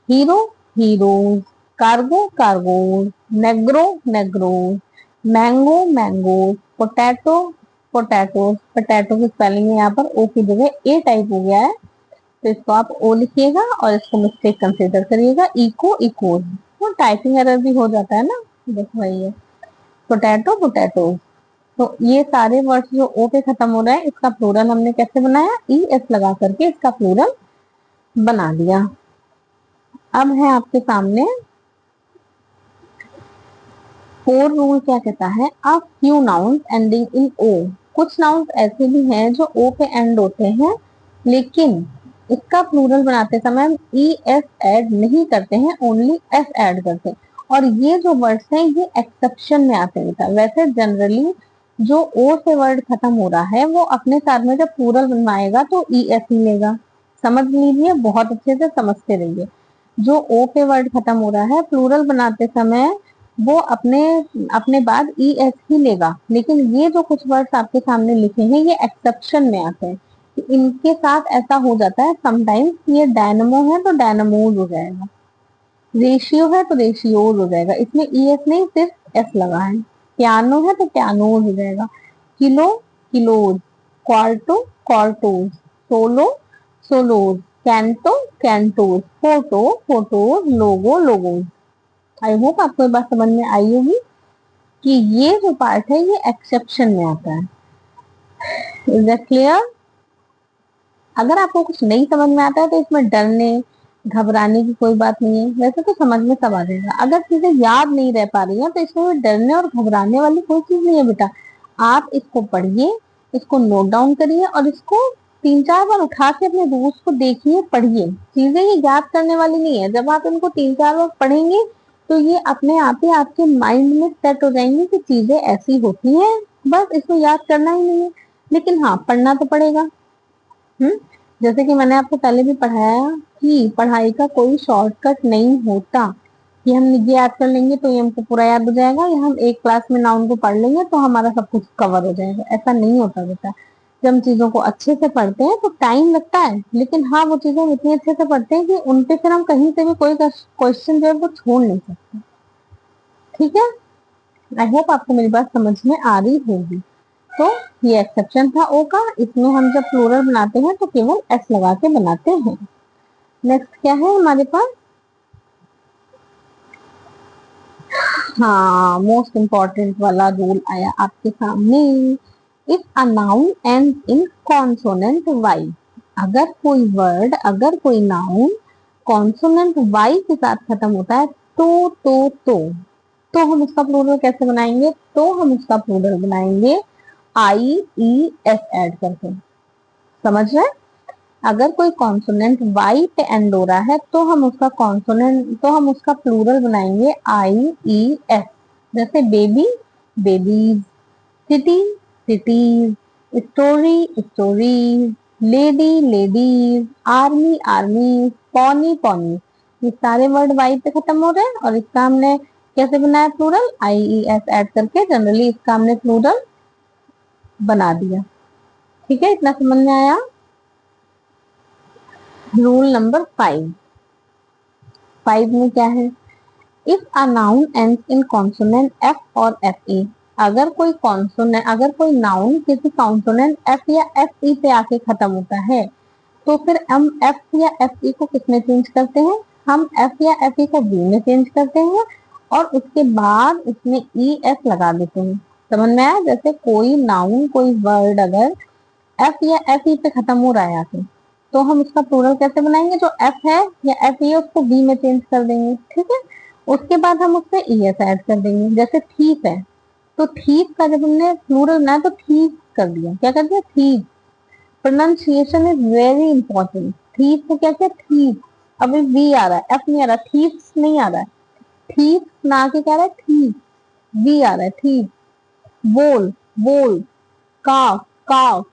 hero heroes, cargo cargoes, Negro नेग्रोज, mango mangoes, potato potatoes. Potato की स्पेलिंग है यहाँ पर ओ की जगह ए टाइप हो गया है, तो इसको आप ओ लिखिएगा और इसको मिस्टेक कंसीडर करिएगा। इको इकोज, वो टाइपिंग एरर भी हो जाता है ना, बस वही है। Potato potato. तो ये सारे वर्ड्स जो ओ पे खत्म हो रहा है इसका प्लूरल हमने कैसे बनाया, ई एस लगा करके इसका प्लूरल बना दिया। अब है आपके सामने फोर रूल। क्या कहता है, a few nouns ending in O. कुछ नाउन्स ऐसे भी हैं जो ओ पे एंड होते हैं, लेकिन इसका प्लूरल बनाते समय हम ई एस ऐड नहीं करते हैं, ओनली एस ऐड करते हैं। और ये जो वर्ड्स हैं ये एक्सेप्शन में आते हैं बेटा। वैसे जनरली जो ओ से वर्ड खत्म हो रहा है वो अपने साथ में जब प्लूरल बनवाएगा तो ई एस ही लेगा। समझ लीजिए, बहुत अच्छे से समझते रहिए। जो ओ पे वर्ड खत्म हो रहा है प्लूरल बनाते समय वो अपने अपने बाद ई एस ही लेगा, लेकिन ये जो कुछ वर्ड्स आपके सामने लिखे हैं ये एक्सेप्शन में आते हैं। कि इनके साथ ऐसा हो जाता है समटाइम्स, ये डायनमो है तो डायनमोज हो जाएगा, रेशियो है तो रेशियोज हो जाएगा, इसमें ई एस नहीं सिर्फ एस लगा है। पियानो है तो पियानोज हो जाएगा, kilo kilos, quarto quartos, solo solos, canto cantos, photo photos, logo logos. I hope आपको ये बात समझ में आई होगी कि ये जो पार्ट है ये एक्सेप्शन में आता है। Is that clear? अगर आपको कुछ नहीं समझ में आता है तो इसमें डरने घबराने की कोई बात नहीं है, वैसे तो समझ में सब आ जाएगा। अगर चीजें याद नहीं रह पा रही हैं तो इसमें डरने और घबराने वाली कोई चीज नहीं है बेटा। आप इसको पढ़िए, इसको नोट डाउन करिए और इसको 3-4 बार उठा के अपने रूल्स को देखिए, पढ़िए। चीजें ये याद करने वाली नहीं है, जब आप इनको 3-4 बार पढ़ेंगे तो ये अपने आप ही आपके माइंड में सेट हो जाएंगी कि चीजें ऐसी होती हैं, बस इसको याद करना ही नहीं है। लेकिन हाँ, पढ़ना तो पड़ेगा। हम्म। जैसे कि मैंने आपको पहले भी पढ़ाया कि पढ़ाई का कोई शॉर्टकट नहीं होता कि हम ये याद कर लेंगे तो ये हमको पूरा याद हो जाएगा, या हम एक क्लास में नाउन को पढ़ लेंगे तो हमारा सब कुछ कवर हो जाएगा। ऐसा नहीं होता बेटा। जब हम चीजों को अच्छे से पढ़ते हैं तो टाइम लगता है, लेकिन हाँ वो चीजें हम इतनी अच्छे से पढ़ते हैं कि उनपे फिर हम कहीं से भी कोई क्वेश्चन जो है वो छोड़ नहीं सकते। ठीक है, आई होप आपको मेरी बात समझ में आ रही होगी। तो ये एक्सेप्शन था ओ का, इसमें हम जब प्लूरल बनाते हैं तो केवल एस लगा के बनाते हैं। नेक्स्ट क्या है हमारे पास, हाँ मोस्ट इंपॉर्टेंट वाला रूल आया आपके सामने। If a noun end in consonant Y. अगर कोई वर्ड, अगर कोई नाउन कॉन्सोनेंट वाई के साथ खत्म होता है तो हम उसका प्लूरल कैसे बनाएंगे, तो हम उसका प्लूरल बनाएंगे आई ई एस ऐड करके। समझ रहे हैं? अगर कोई कॉन्सोनेंट वाई पे एंड हो रहा है तो हम उसका कॉन्सोनेंट, तो हम उसका प्लूरल बनाएंगे आई ई एस। जैसे baby babies, city cities, story stories, lady ladies, army army, pony pony. ये सारे वर्ड वाई पे खत्म हो रहे हैं और इसका हमने कैसे बनाया प्लूरल, आई ई एस ऐड करके जनरली इसका हमने प्लूरल बना दिया। ठीक है, इतना समझ में आया। रूल नंबर 5 में क्या है, if a noun end in consonant F और एफ ई। अगर कोई कॉन्सोनेंट, अगर कोई नाउन किसी कॉन्सोनेंट एफ या एफ ई पे आके खत्म होता है तो फिर हम एफ या एफ ई को किसमें चेंज करते हैं, हम एफ या एफ ई को बी में चेंज करते हैं और उसके बाद उसमें ई एस लगा देते हैं। समझ में आया? जैसे कोई नाउन, कोई वर्ड अगर एफ या एफ ई पे खत्म हो रहा है आके, तो हम उसका प्लूरल कैसे बनाएंगे, जो एफ है या एफ ई है उसको बी में चेंज कर देंगे। ठीक है, उसके बाद हम उसमें ई एस ऐड कर देंगे। जैसे थीफ है तो थीफ का जब हमने प्लूरल बनाया तो थीफ कर दिया, क्या कर दिया, thief. Pronunciation is very important. Thief को क्या किया, थीफ। अभी वी आ रहा है, एफ नहीं आ रहा, थीफ नहीं आ रहा है, थीफ ना के क्या आ रहा है, थीफ। वी आ रहा है, थीफ। बोल बोल, काफ काफ,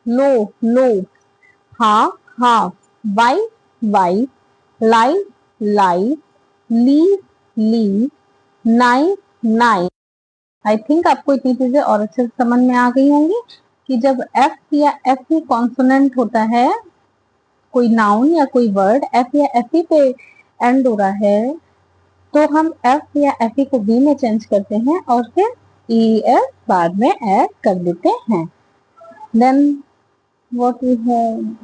लो लो, half half, wife wife, life life, leave leave, knife knife। I think आपको इतनी चीजें और अच्छे से समझ में आ गई होंगी कि जब एफ या एफ ई कॉन्सोनेंट होता है, कोई नाउन या कोई वर्ड एफ या एफ ई पे एंड हो रहा है, तो हम एफ या एफ ई को वी में चेंज करते हैं और फिर ई एस बाद में ऐड कर देते हैं. Then what we have,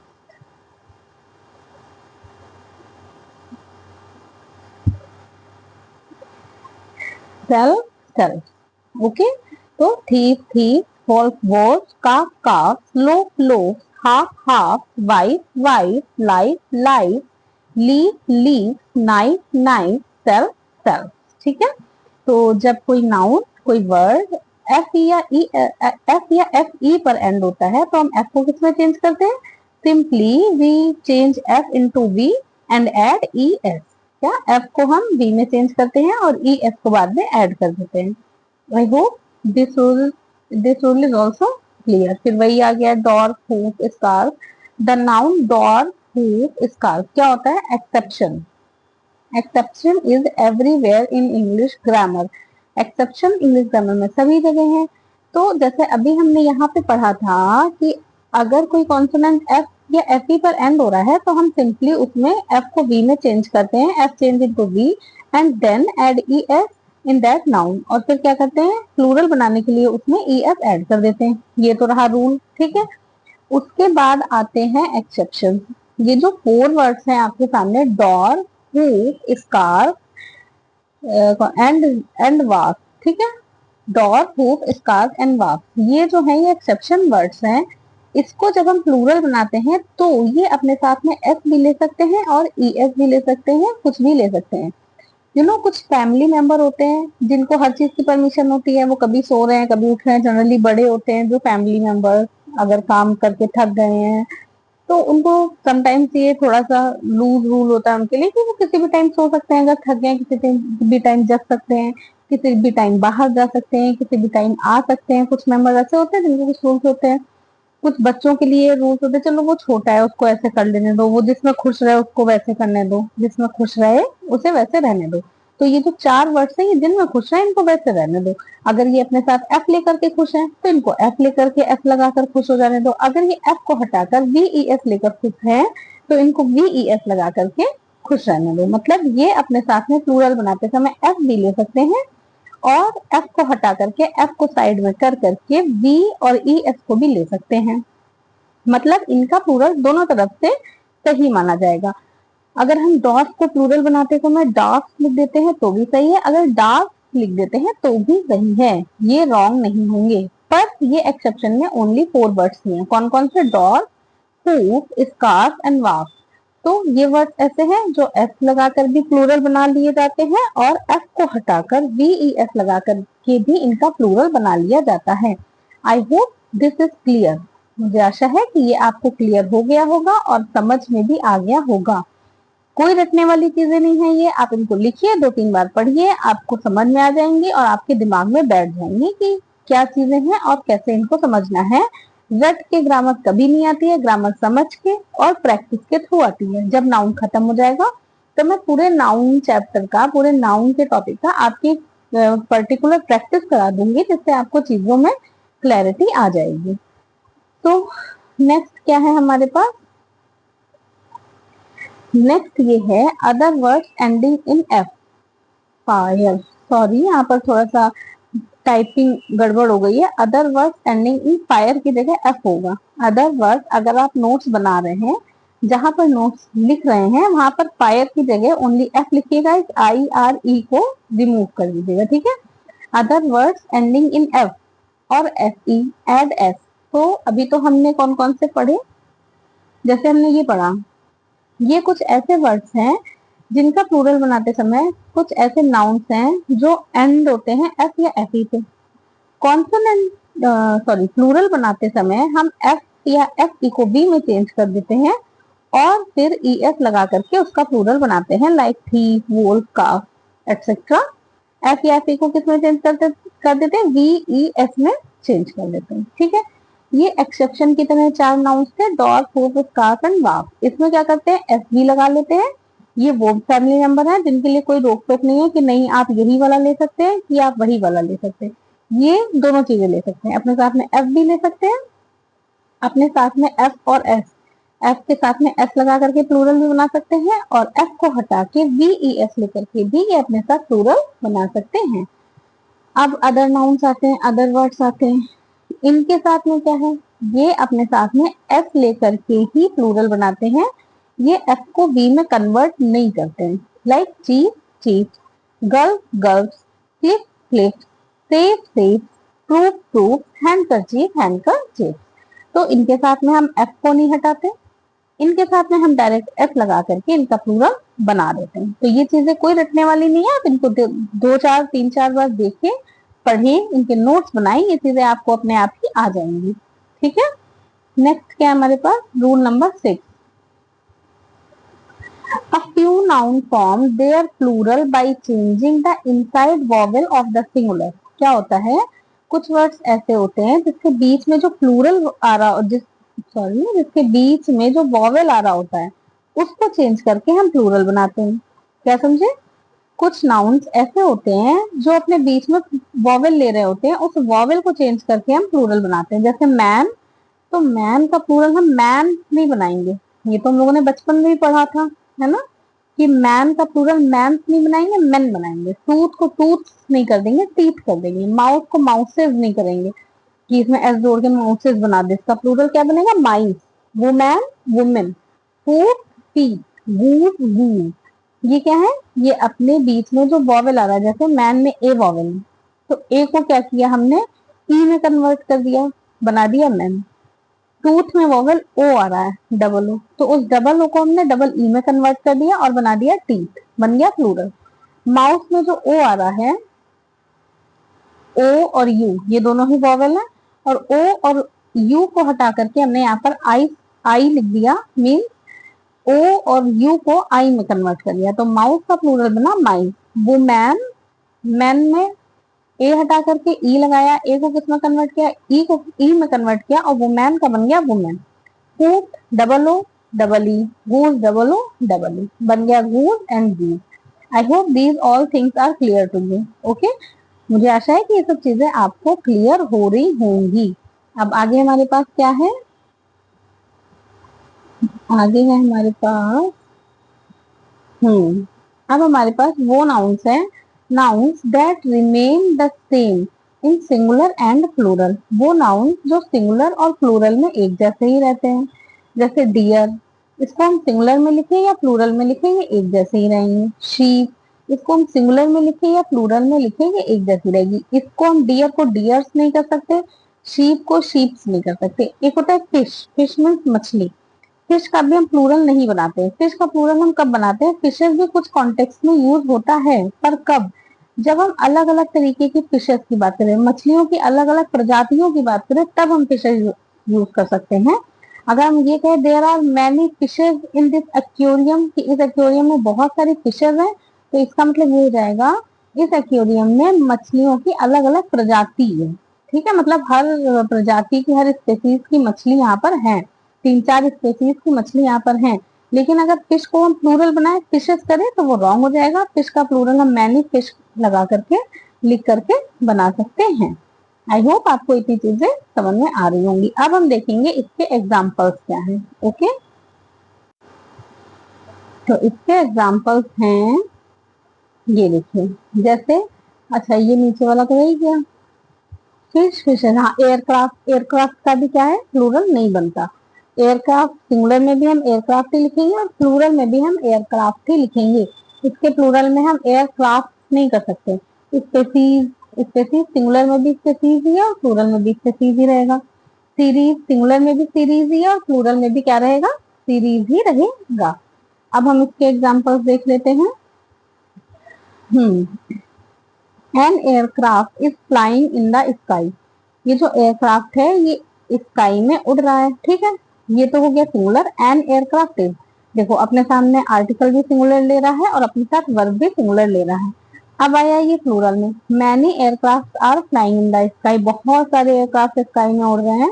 self self. Okay, तो thief thief, wolf wolf, calf calf, loaf loaf, half half, wife wife, life life, leaf leaf, knife knife, self self. ठीक है, तो जब कोई नाउन कोई वर्ड एफ या ई एफ या F E पर एंड होता है तो हम एफ को किसमें चेंज करते हैं? Simply we change F into V and add E S. क्या एफ को हम वी में चेंज करते हैं और ई एस को बाद में ऐड कर देते हैं. I hope this rule is also clear. फिर वही आ गया dwarf hoof scarf. The noun dwarf hoof scarf क्या होता है? Exception. Exception is everywhere in English grammar. Exception English grammar में सभी जगह है. तो जैसे अभी हमने यहाँ पे पढ़ा था कि अगर कोई कॉन्सोनेंट एफ या एफ ई पर एंड हो रहा है तो हम सिंपली उसमें एफ को वी में चेंज करते हैं, F change into V and then add E S in that noun. और फिर क्या करते हैं? प्लूरल बनाने के लिए उसमें ई एस ऐड कर देते हैं. ये तो रहा रूल. ठीक है, उसके बाद आते हैं एक्सेप्शन. ये जो 4 वर्ड्स हैं आपके सामने, डॉर हुक स्कार्फ एंड वाफ. ठीक है, डॉर हुक स्कार्फ एंड वाफ, ये जो है ये एक्सेप्शन वर्ड्स हैं. इसको जब हम प्लूरल बनाते हैं तो ये अपने साथ में एस भी ले सकते हैं और ई एस भी ले सकते हैं, कुछ भी ले सकते हैं. कुछ फैमिली मेंबर होते हैं जिनको हर चीज की परमिशन होती है, वो कभी सो रहे हैं कभी उठ रहे हैं. जनरली बड़े होते हैं जो फैमिली मेंबर, अगर काम करके थक गए हैं तो उनको समटाइम्स ये थोड़ा सा लूज रूल होता है उनके लिए कि वो किसी भी टाइम सो सकते हैं, अगर थक गए किसी भी टाइम जग सकते हैं, किसी भी टाइम बाहर जा सकते हैं, किसी भी टाइम आ सकते हैं. कुछ मेंबर ऐसे होते हैं जिनके कुछ रूल्स होते हैं. कुछ बच्चों के लिए रूल्स होते हैं, चलो वो छोटा है उसको ऐसे कर लेने दो, वो जिसमें खुश रहे उसको वैसे करने दो, जिसमें खुश रहे उसे वैसे रहने दो. तो ये जो 4 वर्ड्स हैं ये जिनमें खुश है इनको वैसे रहने दो. अगर ये अपने साथ एफ लेकर के खुश है तो इनको एफ लेकर के एफ लगाकर खुश हो जाने दो. अगर ये एफ को हटाकर वी ई एस लेकर खुश है तो इनको वी ई एस लगा करके खुश रहने दो. मतलब ये अपने साथ में प्लूरल बनाते समय एफ भी ले सकते हैं और एफ को हटा करके एफ को साइड में कर करके वी और ई एस को भी ले सकते हैं. मतलब इनका प्लूरल दोनों तरफ से सही माना जाएगा. अगर हम डॉग्स को प्लूरल बनाते समय डॉग्स लिख देते हैं तो भी सही है, अगर डॉग्स लिख देते हैं तो भी सही है, ये रॉन्ग नहीं होंगे. पर ये एक्सेप्शन में ओनली 4 वर्ड्स ही हैं. कौन कौन से? डॉग, हुक, स्कार्फ एंड वाफ. तो ये वर्ड्स ऐसे हैं जो एफ लगाकर भी प्लूरल बना लिए जाते हैं और एफ को हटाकर वी ई एस लगाकर के भी इनका प्लूरल बना लिया जाता है. आई होप दिस इज क्लियर. मुझे आशा है कि ये आपको क्लियर हो गया होगा और समझ में भी आ गया होगा. कोई रटने वाली चीजें नहीं है ये. आप इनको लिखिए, 2-3 बार पढ़िए, आपको समझ में आ जाएंगी और आपके दिमाग में बैठ जाएंगी कि क्या चीजें हैं और कैसे इनको समझना है. रट के ग्रामर कभी नहीं आती है, ग्रामर समझ के और प्रैक्टिस के थ्रू आती है. जब नाउन खत्म हो जाएगा तो मैं पूरे नाउन चैप्टर का, पूरे नाउन के टॉपिक का आपकी पर्टिकुलर प्रैक्टिस करा दूंगी जिससे आपको चीजों में क्लैरिटी आ जाएगी. तो नेक्स्ट क्या है हमारे पास? नेक्स्ट ये है other words ending in F. Fire, sorry यहाँ पर थोड़ा सा टाइपिंग गड़बड़ हो गई है. Other words ending in fire की जगह एफ होगा. अदर वर्ड, अगर आप नोट्स बना रहे हैं, जहां पर नोट्स लिख रहे हैं वहां पर फायर की जगह ओनली एफ लिखिएगा. इस आई आर ई को रिमूव कर दीजिएगा. ठीक है, other words ending in F और एफ ई एड एस. तो अभी तो हमने कौन कौन से पढ़े? जैसे हमने ये पढ़ा, ये कुछ ऐसे वर्ड्स हैं जिनका प्लूरल बनाते समय कुछ ऐसे नाउन्स हैं जो एंड होते हैं एफ या एफ ई पे. कॉन्सोनेंट प्लूरल बनाते समय हम एफ या एफ ई को बी में चेंज कर देते हैं और फिर ई एस लगा करके उसका प्लूरल बनाते हैं, लाइक थीफ, वोल्फ, काफ एटसेट्रा. एफ या एफ ई को किस में चेंज कर देते हैं? वी ई एस में चेंज कर देते हैं. ठीक है, ये एक्सेप्शन की तरह 4 नाउन्स थे, डॉग, हुक, स्कार्फ एंड वाफ. इसमें क्या करते हैं? एफ भी लगा लेते हैं. ये वो फैमिली मेंबर है जिनके लिए कोई रोक टोक नहीं है कि नहीं आप यही वाला ले सकते हैं कि आप वही वाला ले सकते हैं. ये दोनों चीजें ले सकते हैं, अपने साथ में एफ भी ले सकते हैं, अपने साथ में एफ और एस, एफ के साथ में एस लगा करके प्लूरल भी बना सकते हैं, और एफ को हटा के वी ई एस लेकर के भी ये अपने साथ प्लूरल बना सकते हैं। अब अदर नाउन्स आते हैं, अदर वर्ड्स आते हैं, इनके साथ में क्या है, ये अपने साथ में एस लेकर के ही प्लूरल बनाते हैं, ये एफ को वी में कन्वर्ट नहीं करते हैं। Like chief chief, girl girls, clip clips, safe safe, proof proof, handkerchief handkerchief. तो इनके साथ में हम एफ को नहीं हटाते, इनके साथ में हम डायरेक्ट एफ लगा करके इनका प्लूरल बना देते हैं। तो ये चीजें कोई रटने वाली नहीं है, आप इनको दो चार तीन चार बार देखें, पढ़ें, इनके नोट्स बनाएं, ये चीजें आपको अपने आप ही आ जाएंगी। ठीक है, नेक्स्ट क्या है हमारे पास, rule number 6। A few noun form their plural by changing the inside vowel of the singular। क्या होता है, कुछ वर्ड्स ऐसे होते हैं जिसके बीच में जो प्लूरल आ रहा, जिसके बीच में जो वॉवेल आ रहा होता है उसको चेंज करके हम प्लूरल बनाते हैं। क्या समझे, कुछ नाउन्स ऐसे होते हैं जो अपने बीच में वॉवेल ले रहे होते हैं, उस वॉवेल को चेंज करके हम प्लूरल बनाते हैं। जैसे मैन, तो मैन का प्लूरल हम मैन नहीं बनाएंगे, ये तो हम लोगों ने बचपन में भी पढ़ा था, है ना, कि मैन का प्लूरल मैन नहीं बनाएंगे, मेन बनाएंगे। टूथ को टूथ नहीं कर देंगे, टीथ कर देंगे। माउस को माउसेज नहीं करेंगे कि इसमें एस जोड़ के माउसेज बना दे, इसका प्लूरल क्या बनेगा, माइस। वुमैन वुमेन, फूट फीट, गूज गूज। ये क्या है, ये अपने बीच में जो वॉवेल आ रहा है, जैसे मैन में ए वॉवेल है, तो ए को क्या किया हमने, ई में कन्वर्ट कर दिया, बना दिया मैन। टूथ में वॉवेल ओ आ रहा है, डबल ओ, तो उस डबल ओ को हमने डबल ई में कन्वर्ट कर दिया और बना दिया टीथ, बन गया प्लूरल। माउस में जो ओ आ रहा है, ओ और यू ये दोनों ही वॉवेल है, और ओ और यू को हटा करके हमने यहाँ पर आई आई लिख दिया, मीन ओ और यू को आई में कन्वर्ट कर दिया, तो माउस का प्लूरल बना माइस। वुमैन, मैन में ए हटा करके ई लगाया, ए को किस में कन्वर्ट किया, ई को ई में कन्वर्ट किया, और वुमैन का बन गया women. Foot double O double E, goose double O double E, बन गया goose and goose. I hope these all things are clear to you. Okay, मुझे आशा है कि ये सब चीजें आपको क्लियर हो रही होंगी। अब आगे हमारे पास क्या है, आगे है हमारे पास अब हमारे पास वो नाउन्स है, nouns that remain the same in singular and plural. वो नाउन्स जो सिंगुलर और प्लूरल में एक जैसे ही रहते हैं। जैसे डियर, इसको हम सिंगुलर में लिखें या प्लूरल में लिखेंगे एक जैसे ही रहेंगे। शीप, इसको हम सिंगुलर में लिखें या प्लूरल में लिखेंगे एक जैसी रहेगी। इसको हम डियर को डियर्स नहीं कर सकते, शीप को शीप्स नहीं कर सकते। एक होता है फिश, फिश मीन्स मछली, फिश का भी हम प्लूरल नहीं बनाते हैं। फिश का प्लूरल हम कब बनाते हैं, फिशेस भी कुछ कॉन्टेक्स्ट में यूज होता है, पर कब, जब हम अलग अलग तरीके की फिशेस की बात करें, मछलियों की अलग अलग प्रजातियों की बात करें, तब हम फिशेस यूज कर सकते हैं। अगर हम ये कहें there are many fishes in this aquarium, कि इस एक्वेरियम में बहुत सारी फिशेस हैं, तो इसका मतलब ये हो जाएगा इस एक्वेरियम में मछलियों की अलग अलग प्रजाति है। ठीक है, मतलब हर प्रजाति की, हर स्पेसीज की मछली यहाँ पर है, तीन चार स्पेसीज की मछली यहाँ पर है। लेकिन अगर फिश को हम प्लूरल बनाए, फिशेस करें, तो वो रॉन्ग हो जाएगा। फिश का प्लूरल हम मैनी फिश लगा करके लिख करके बना सकते हैं। आई होप आपको इतनी चीजें समझ में आ रही होंगी। अब हम देखेंगे इसके एग्जाम्पल्स क्या हैं। ओके, तो इसके एग्जाम्पल्स हैं, ये देखिए, जैसे, अच्छा ये नीचे वाला तो रही गया, फिश फिशेस। हाँ, एयरक्राफ्ट, एयरक्राफ्ट का भी क्या है, प्लूरल नहीं बनता। एयरक्राफ्ट सिंगुलर में भी हम एयरक्राफ्ट ही लिखेंगे और प्लूरल में भी हम एयरक्राफ्ट ही लिखेंगे। इसके प्लूरल में हम एयरक्राफ्ट नहीं कर सकते। स्पेसीज, स्पेसीज सिंगुलर में भी स्पेसीज ही है और प्लूरल में भी स्पेसीज ही रहेगा। सीरीज, सिंगुलर में भी सीरीज ही है और प्लूरल में भी क्या रहेगा, सीरीज ही रहेगा। अब हम इसके एग्जाम्पल्स देख लेते हैं। An aircraft is flying in the sky. ये जो एयरक्राफ्ट है ये स्काई में उड़ रहा है। ठीक है, ये तो हो गया सिंगुलर। एन एयरक्राफ्ट इज, देखो अपने सामने आर्टिकल भी सिंगुलर ले रहा है और अपने साथ वर्ब भी सिंगुलर ले रहा है। अब आया ये प्लूरल में, many aircraft are flying in the sky, बहुत सारे एयरक्राफ्ट स्काई में उड़ रहे हैं।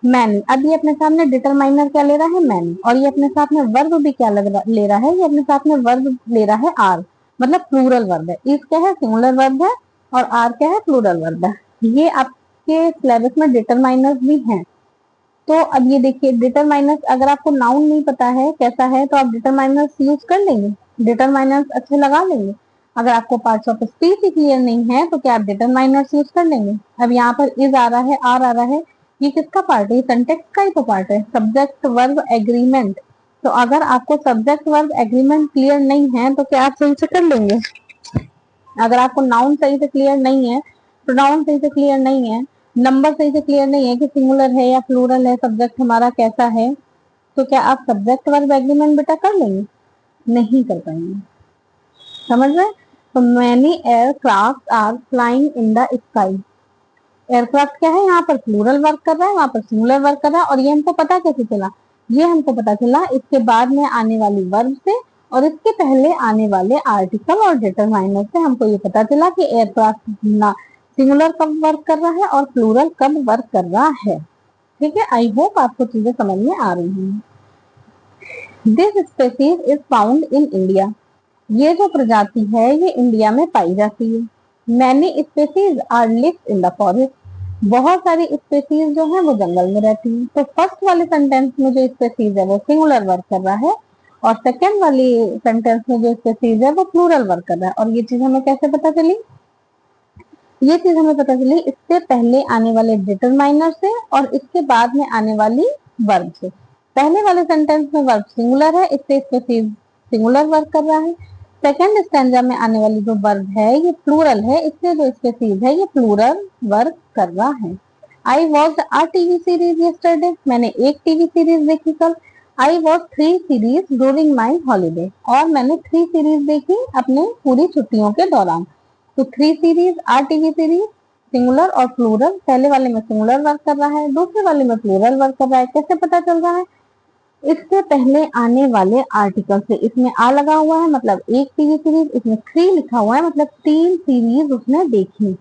मैनी, अब ये अपने सामने डिटरमाइनर क्या ले रहा है, मैनी, और ये अपने साथ में वर्ब भी क्या ले रहा है, ये अपने साथ में वर्ब ले रहा है आर, मतलब प्लूरल वर्ब है। इस क्या है, सिंगुलर वर्ब है, और आर क्या है, प्लूरल वर्ब है। ये आपके सिलेबस में डिटरमाइनर्स भी हैं। तो अब ये देखिए, डिटरमाइनर्स अगर आपको नाउन नहीं पता है कैसा है तो आप डिटरमाइनर्स यूज कर लेंगे, डिटरमाइनर्स अच्छे लगा लेंगे। अगर आपको parts of speech he clear नहीं है तो क्या आप डिटरमाइनर्स यूज कर लेंगे। अब यहाँ पर इज आ रहा है, आर आ रहा है, ये किसका पार्ट है, सेंटेक्स का ही तो पार्ट है, सब्जेक्ट वर्ब एग्रीमेंट। तो अगर आपको सब्जेक्ट वर्ब एग्रीमेंट क्लियर नहीं है तो क्या आप सही से कर लेंगे। अगर आपको नाउन सही से क्लियर नहीं है, प्रोनाउन सही से क्लियर नहीं है, नंबर सही से क्लियर नहीं है कि सिंगुलर है या प्लूरल है, सब्जेक्ट हमारा कैसा है, तो क्या आप सब्जेक्ट वर्ब एग्रीमेंट बेटा कर लेंगे, नहीं कर पाएंगे। समझ रहे। तो many aircraft are flying in the sky. Aircraft क्या है, यहाँ पर प्लूरल वर्क कर रहा है, वहां पर सिंगुलर वर्क कर रहा है। और ये हमको पता कैसे चला, ये हमको पता चला इसके बाद में आने वाली वर्ब से और इसके पहले आने वाले आर्टिकल और डिटरमाइनर से हमको ये पता चला कि एयरक्राफ्ट सिंगुलर कब वर्क कर रहा है और प्लूरल कब वर्क कर रहा है। ठीक है, आई होप आपको चीजें समझ में आ रही हैं। This species is found in India. ये जो प्रजाति है ये इंडिया में पाई जाती है। Many species are lives in the forest. बहुत सारी स्पेसीज जो है वो जंगल में रहती हैं। तो फर्स्ट वाले सेंटेंस में जो स्पेसीज है वो सिंगुलर वर्क कर रहा है और सेकेंड वाली सेंटेंस में जो स्पेसीज है वो प्लूरल वर्क कर रहा है। और ये चीज हमें कैसे पता चली, ये चीज हमें पता चली इससे पहले आने वाले डिटरमाइनर से और इसके बाद में आने वाली वर्ब से। पहले वाले सेंटेंस में वर्ब सिंगुलर है, इससे स्पेसिस सिंगुलर वर्क कर रहा है। सेकेंड स्टैंजा में आने वाली जो वर्ब है ये प्लूरल है, इससे जो स्पेसिस है ये प्लूरल वर्क कर रहा है। I watch a TV series yesterday. मैंने एक टीवी सीरीज देखी कल। I watch 3 series during my holiday. और मैंने 3 सीरीज देखी अपने पूरी छुट्टियों के दौरान। तो 3 series are TV series, singular और प्लूरल। पहले वाले में सिंगुलर वर्क कर रहा है, दूसरे वाले में प्लूरल वर्क कर रहा है। कैसे पता चल रहा है, इससे पहले आने वाले आर्टिकल से। इसमें आ लगा हुआ है मतलब एक टीवी सीरीज, इसमें 3 लिखा हुआ है मतलब 3 सीरीज उसने देखी।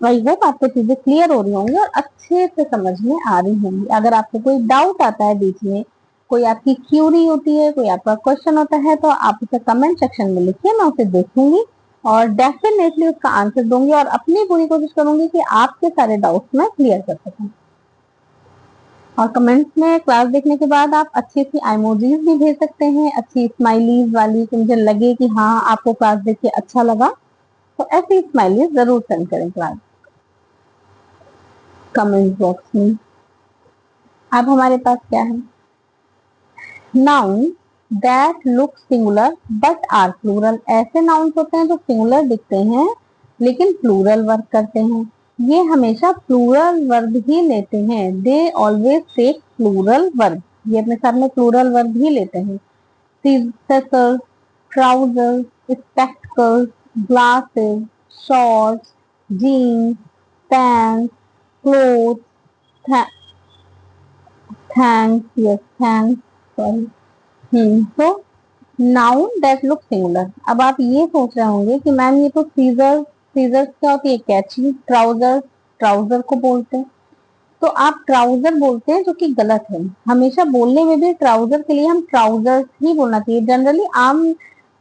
आई होप आपको चीजें क्लियर हो रही होंगी और अच्छे से समझ में आ रही होंगी। अगर आपको कोई डाउट आता है बीच में, कोई आपकी क्यूरी होती है, कोई आपका क्वेश्चन होता है तो आप उसे कमेंट सेक्शन में लिखिए, मैं उसे देखूंगी और डेफिनेटली उसका आंसर दूंगी और अपनी पूरी कोशिश करूंगी कि आपके सारे डाउट्स मैं क्लियर कर सकूं। और कमेंट्स में क्लास देखने के बाद आप अच्छी अच्छी इमोजीज भी भेज सकते हैं, अच्छी स्माइलीज वाली, कि मुझे लगे कि हाँ आपको क्लास देख के अच्छा लगा। तो ऐसी स्माइलीज जरूर सेंड करें क्लास कमेंट बॉक्स में। अब हमारे पास क्या है, noun that look singular but are plural. ऐसे नाउन्स होते हैं जो सिंगुलर दिखते हैं लेकिन प्लूरल वर्क करते हैं। ये हमेशा प्लूरल वर्ब ही लेते हैं, they always take plural verb. ये अपने साथ में प्लूरल वर्ब ही लेते हैं। Scissors, trousers, spectacles, glasses, shorts, jeans, pants, clothes, thanks, yes thanks, sorry. तो नाउन दैट लुक सिंगुलर। अब आप ये सोच रहे होंगे कि मैम ये तो सीजर, सीजर क्या होती है, कैची। ट्राउजर, ट्राउजर को बोलते हैं। तो आप ट्राउजर बोलते हैं जो कि गलत है। हमेशा बोलने में भी ट्राउजर के लिए हम ट्राउजर्स ही बोलना चाहिए। जनरली आम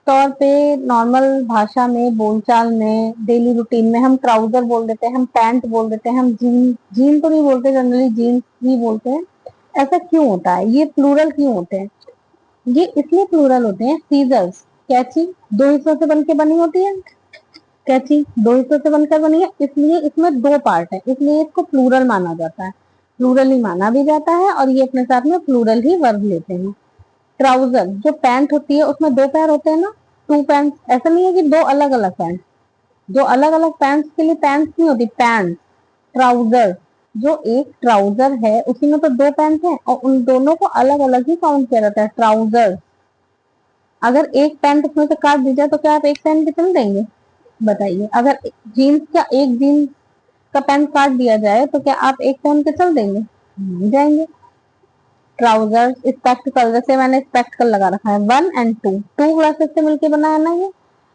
तौर पे नॉर्मल भाषा में, बोलचाल में, डेली रूटीन में हम ट्राउजर बोल देते हैं, हम पैंट बोल देते हैं, हम जीन, जीन तो नहीं बोलते, जनरली जीन्स ही बोलते हैं। ऐसा क्यों होता है, ये प्लूरल क्यों होते हैं, ये इसलिए प्लूरल होते हैं। सीजर्स, कैची, 2 हिस्सों से बनके बनी होती है। कैची 2 हिस्सों से बनकर बनी है, इसलिए इसमें 2 पार्ट है, इसलिए इसको प्लूरल माना जाता है। प्लूरल ही माना भी जाता है और ये अपने साथ में प्लूरल ही वर्ब लेते हैं। ट्राउजर, जो पैंट होती है उसमें 2 पैर होते हैं ना, 2 पैंट। ऐसा नहीं है कि 2 अलग अलग पैंट, जो अलग अलग पैंट्स के लिए पैंट्स नहीं होती, पैंट। ट्राउजर, जो एक ट्राउजर है उसी में तो 2 पैंट है और उन दोनों को अलग अलग ही काउंट किया जाता है, ट्राउजर। अगर एक पैंट उसमें से काट दी जाए तो क्या आप एक पैंट भी चल देंगे, बताइए। अगर जीन्स का एक जीन्स का पैंट काट दिया जाए तो क्या आप एक पहन के चल देंगे, नहीं जाएंगे। ट्राउजर, स्पेक्टिकल, जैसे मैंने स्पेक्टिकल लगा रखा है 1 और 2, 2 ग्लासेस से मिलके बना है ना ये।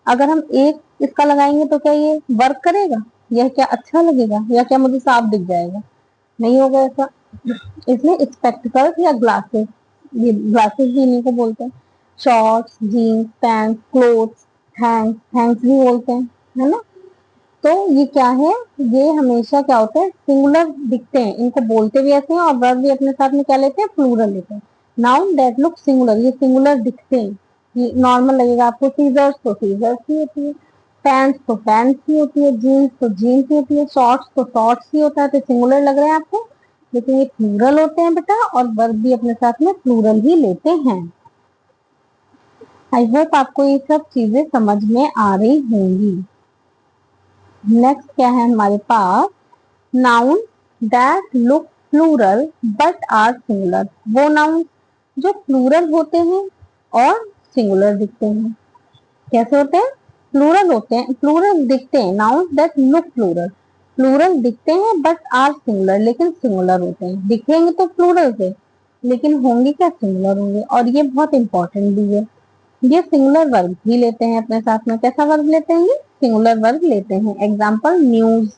अगर हम एक इसका लगाएंगे तो क्या ये वर्क करेगा, यह क्या अच्छा लगेगा या क्या मुझे साफ दिख जाएगा, नहीं होगा ऐसा। इसमें स्पेक्टिकल या ग्लासेस, ये ग्लासेस भी इन्हीं को बोलते हैं। Shorts, jeans, pant, clothes, thanks, thanks भी बोलते हैं, है ना। तो ये क्या है, ये हमेशा क्या होता है, सिंगुलर दिखते हैं, इनको बोलते भी ऐसे हैं और वर्ब भी अपने साथ में क्या लेते हैं, प्लूरल लेते हैं। नाउन दैट लुक सिंगुलर, ये सिंगुलर दिखते हैं, ये नॉर्मल लगेगा आपको। सीजर्स तो सीजर्स ही होती है, पैंट्स तो पैंट्स ही होती है, जीन्स तो जीन्स ही होती है, शॉर्ट्स तो शॉर्ट्स ही होता है। तो सिंगुलर लग रहे हैं आपको, लेकिन ये प्लूरल होते हैं बेटा, और वर्ब भी अपने साथ में प्लूरल ही लेते हैं। आई होप आपको ये सब चीजें समझ में आ रही होंगी। नेक्स्ट क्या है हमारे पास, noun that look plural but are singular, वो नाउन जो प्लूरल होते हैं और सिंगुलर दिखते हैं। कैसे होते हैं, प्लूरल होते हैं, प्लूरल दिखते हैं, noun that look plural, plural दिखते हैं बट आर सिंगुलर, लेकिन सिंगुलर होते हैं। दिखेंगे तो प्लूरल से, लेकिन होंगे क्या, सिंगुलर होंगे। और ये बहुत इंपॉर्टेंट भी है, ये सिंगुलर वर्ब भी लेते हैं अपने साथ में। कैसा वर्ब लेते हैं, ये सिंगुलर वर्ब लेते हैं। Example, news,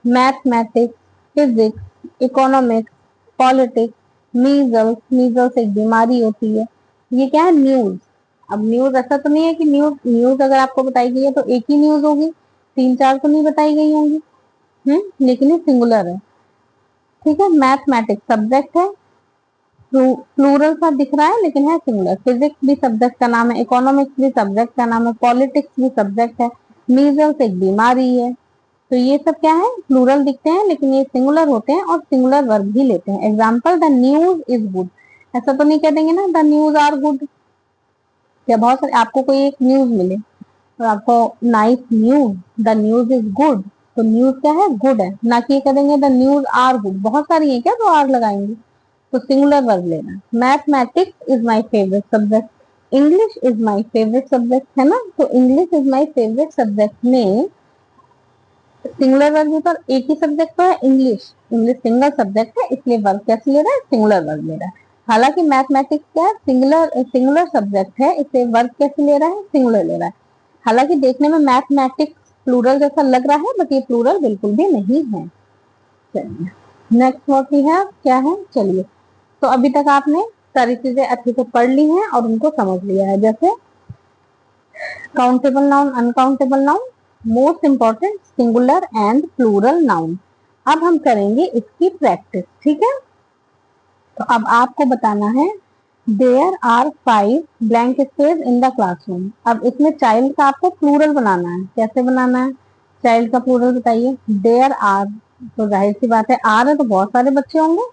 mathematics, physics, economics, politics, measles, measles एक बीमारी होती है, ये क्या है, न्यूज। अब न्यूज ऐसा तो नहीं है कि न्यूज न्यूज अगर आपको बताई गई है तो एक ही न्यूज होगी, तीन चार तो नहीं बताई गई होंगी। लेकिन ये सिंगुलर है, ठीक है। मैथमेटिक्स सब्जेक्ट है, प्लूरल सा दिख रहा है लेकिन है सिंगुलर। फिजिक्स भी सब्जेक्ट का नाम है, इकोनॉमिक्स भी सब्जेक्ट का नाम है, पॉलिटिक्स भी सब्जेक्ट है, मीजल्स एक बीमारी है। तो ये सब क्या है, प्लूरल दिखते हैं लेकिन ये सिंगुलर होते हैं और सिंगुलर वर्ब भी लेते हैं। Example, the news is good, ऐसा तो नहीं कह देंगे ना द न्यूज आर गुड। या बहुत सारे आपको कोई एक न्यूज मिले और आपको nice news, the news is good, तो न्यूज क्या है, गुड है, ना कि ये कह देंगे द न्यूज आर गुड। बहुत सारी है क्या तो आर लगाएंगे, तो सिंगुलर वर्ब लेना। Mathematics is my favourite subject, English is my favourite subject, है ना। तो English is my favourite subject में सिंगुलर वर्ब पर एक ही सब्जेक्ट तो है, इंग्लिश, इंग्लिश सिंगल सब्जेक्ट है, इसलिए वर्ब कैसे ले रहा है, सिंगुलर वर्ब ले रहा है। हालांकि मैथमेटिक्स क्या है, सिंगुलर सिंगुलर सब्जेक्ट है, इसलिए वर्ब कैसे ले रहा है, सिंगुलर ले रहा है। हालांकि देखने में मैथमेटिक्स प्लूरल जैसा लग रहा है, बट ये प्लूरल बिल्कुल भी नहीं है। चलिए नेक्स्ट वर्ड है क्या है, चलिए। तो अभी तक आपने सारी चीजें अच्छे से पढ़ ली हैं और उनको समझ लिया है, जैसे countable noun, uncountable noun, most important singular and plural noun. अब हम करेंगे इसकी प्रैक्टिस, ठीक है। तो अब आपको बताना है, there are 5 blank space in the classroom. अब इसमें चाइल्ड का आपको प्लूरल बनाना है, कैसे बनाना है, चाइल्ड का प्लूरल बताइए। देयर आर, तो जाहिर सी बात है आर है तो बहुत सारे बच्चे होंगे,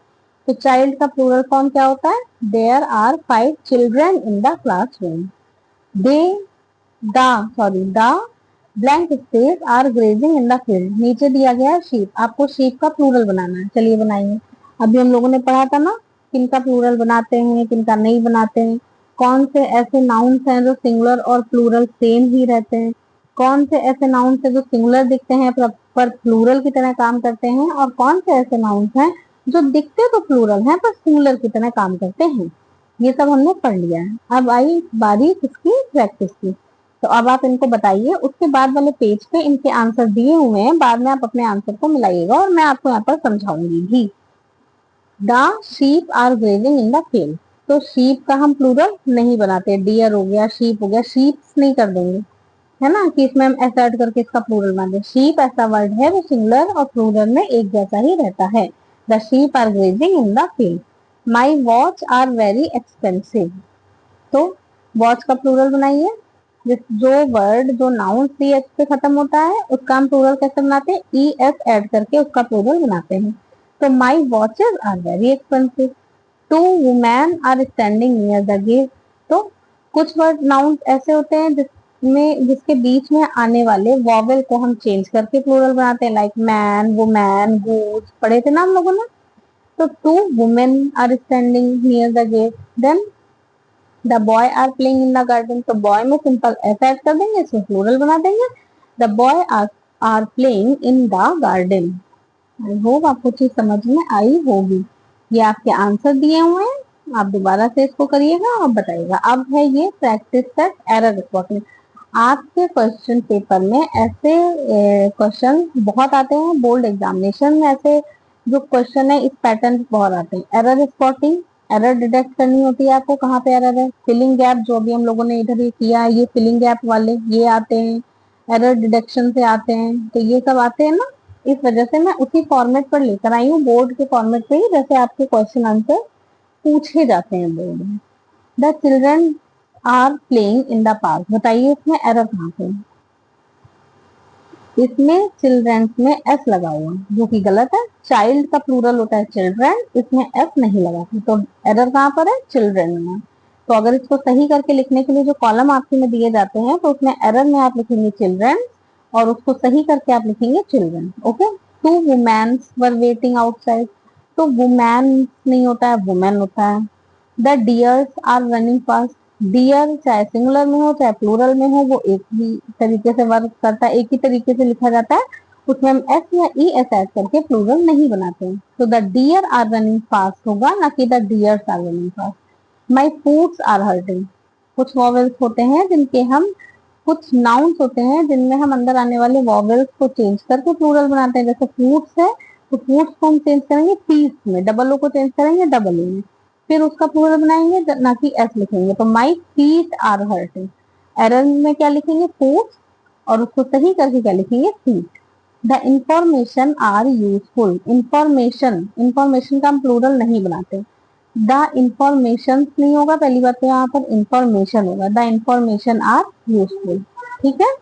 तो चाइल्ड का प्लूरल फॉर्म क्या होता है, there are 5 children in the classroom. They the sorry the blank space are grazing in the field, नीचे दिया गया है शीप, आपको शीप का प्लूरल बनाना है। चलिए बनाइए। अभी हम लोगों ने पढ़ा था ना, किनका प्लूरल बनाते हैं किनका नहीं बनाते हैं, कौन से ऐसे नाउन्स हैं जो सिंगुलर और प्लूरल सेम ही रहते हैं, कौन से ऐसे नाउन्स हैं जो सिंगुलर दिखते हैं पर प्लूरल की तरह काम करते हैं, और कौन से ऐसे नाउन्स हैं जो दिखते तो प्लूरल हैं पर सिंगुलर की तरह काम करते हैं। ये सब हमने पढ़ लिया है। अब आई बारी किसकी, प्रैक्टिस की। तो अब आप इनको बताइए, उसके बाद वाले पेज पे इनके आंसर दिए हुए हैं, बाद में आप अपने आंसर को मिलाइएगा और मैं आपको यहाँ पर समझाऊंगी भी। The sheep are grazing in the field, तो शीप का हम प्लूरल नहीं बनाते, डियर हो गया, शीप हो गया, शीप्स नहीं कर देंगे, है ना, कि इसमें हम ऐसा ऐड करके इसका प्लूरल बना दें। शीप ऐसा वर्ड है वो सिंगुलर और प्लूरल में एक जैसा ही रहता है। The sheep are grazing in the field. My watch are very expensive, तो वॉच का प्लूरल बनाइए। जो वर्ड जो नाउन सी एच से खत्म होता है उसका हम प्लूरल कैसे बनाते हैं, ई एस ऐड करके उसका प्लूरल बनाते हैं। तो my watches are very expensive. Two women are standing near the gate, तो कुछ वर्ड नाउन ऐसे होते हैं जिसके बीच में आने वाले वॉवेल को हम चेंज करके प्लूरल बनाते हैं, लाइक मैन, वुमैन, गूड्स, पढ़े थे ना हम लोगों ने। तो two women are standing near the gate. Then the boy are playing in the garden, तो बॉय में सिंपल ऐसा ऐड कर देंगे, इसमें प्लूरल बना देंगे, the boy are playing in the garden. I hope आपको चीज समझ में आई होगी। ये आपके आंसर दिए हुए हैं, आप दोबारा से इसको करिएगा और बताइएगा। अब है ये प्रैक्टिस सेट एरर रिपोर्टिंग। आपके क्वेश्चन पेपर में ऐसे क्वेश्चन बहुत आते हैं, बोर्ड एग्जामिनेशन में ऐसे जो क्वेश्चन है इस पैटर्न बहुत आते हैं। एरर स्पॉटिंग, एरर डिटेक्ट करनी होती है आपको, कहाँ पे एरर है। फिलिंग गैप, जो अभी हम लोगों ने इधर ये किया है, ये फिलिंग गैप वाले ये आते हैं। एरर डिडक्शन से आते हैं, तो ये सब आते हैं ना। इस वजह से मैं उसी फॉर्मेट पर लेकर आई हूँ, बोर्ड के फॉर्मेट पे ही, जैसे आपके क्वेश्चन आंसर पूछे जाते हैं बोर्ड में। The children are playing in the park, बताइए इसमें एरर कहाँ पे है? इसमें चिल्ड्रंस में एस लगा हुआ है, जो कि गलत है। चाइल्ड का प्लूरल होता है चिल्ड्रन, इसमें एस नहीं लगा, तो एरर कहाँ पर है? चिल्ड्रन में। तो अगर इसको सही करके लिखने के लिए जो कॉलम आपके में दिए जाते हैं, तो उसमें एरर में आप लिखेंगे चिल्ड्रन, और उसको सही करके आप लिखेंगे children. Okay. Two womens were waiting outside, तो वुमेन नहीं होता है, वुमेन होता है। The deers are running fast, deer चाहे सिंगुलर में हो चाहे प्लूरल में हो, वो एक ही तरीके से वर्क करता है, एक ही तरीके से लिखा जाता है। उसमें हम एस या ई एस ऐड करके प्लूरल नहीं बनाते हैं। तो the deer are running fast होगा, ना कि the deers are running fast. My foots are hurting, कुछ वॉवेल्स होते हैं जिनके हम, कुछ नाउन्स होते हैं जिनमें हम अंदर आने वाले वॉवेल्स को चेंज करके प्लूरल बनाते हैं। जैसे फ्रूट्स है, तो फ्रूट्स को हम चेंज करेंगे पीस में, डबल ओ को चेंज करेंगे डबल ए में, फिर उसका प्लूरल बनाएंगे, ना कि एस लिखेंगे। तो my feet are hurting, error में क्या लिखेंगे? फूट्स, और उसको सही करके क्या लिखेंगे? Feet. The information are useful, information, information का हम प्लूरल नहीं बनाते। द इंफॉर्मेशन नहीं होगा, पहली बात तो यहाँ पर इंफॉर्मेशन होगा। द इंफॉर्मेशन आर यूजफुल, ठीक है।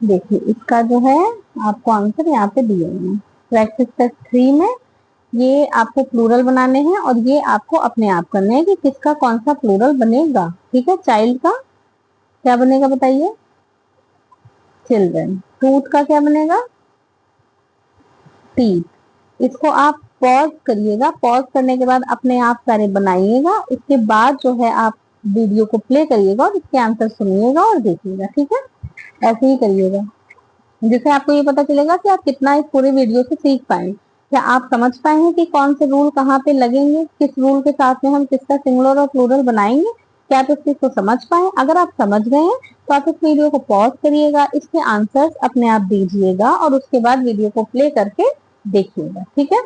देखिए इसका जो है आपको आंसर यहाँ पे दिए हुए हैं। प्रैक्टिस टेस्ट 3 में ये आपको प्लूरल बनाने हैं, और ये आपको अपने आप करने हैं कि किसका कौन सा प्लूरल बनेगा। ठीक है, चाइल्ड का क्या बनेगा बताइए? चिल्ड्रन। टूथ का क्या बनेगा? टीथ। इसको आप पॉज करिएगा, पॉज करने के बाद अपने आप सारे बनाइएगा, उसके बाद जो है आप वीडियो को प्ले करिएगा और इसके आंसर सुनिएगा और देखिएगा। ठीक है, ऐसे ही करिएगा, जिससे आपको ये पता चलेगा कि आप कितना इस पूरे वीडियो से सीख पाए। क्या आप समझ पाए हैं कि कौन से रूल कहाँ पे लगेंगे, किस रूल के साथ में हम किसका सिंगुलर और प्लूरल बनाएंगे? क्या आप इस चीज को समझ पाए? अगर आप समझ गए हैं तो आप इस वीडियो को पॉज करिएगा, इसके आंसर्स अपने आप दीजिएगा और उसके बाद वीडियो को प्ले करके देखिएगा। ठीक है,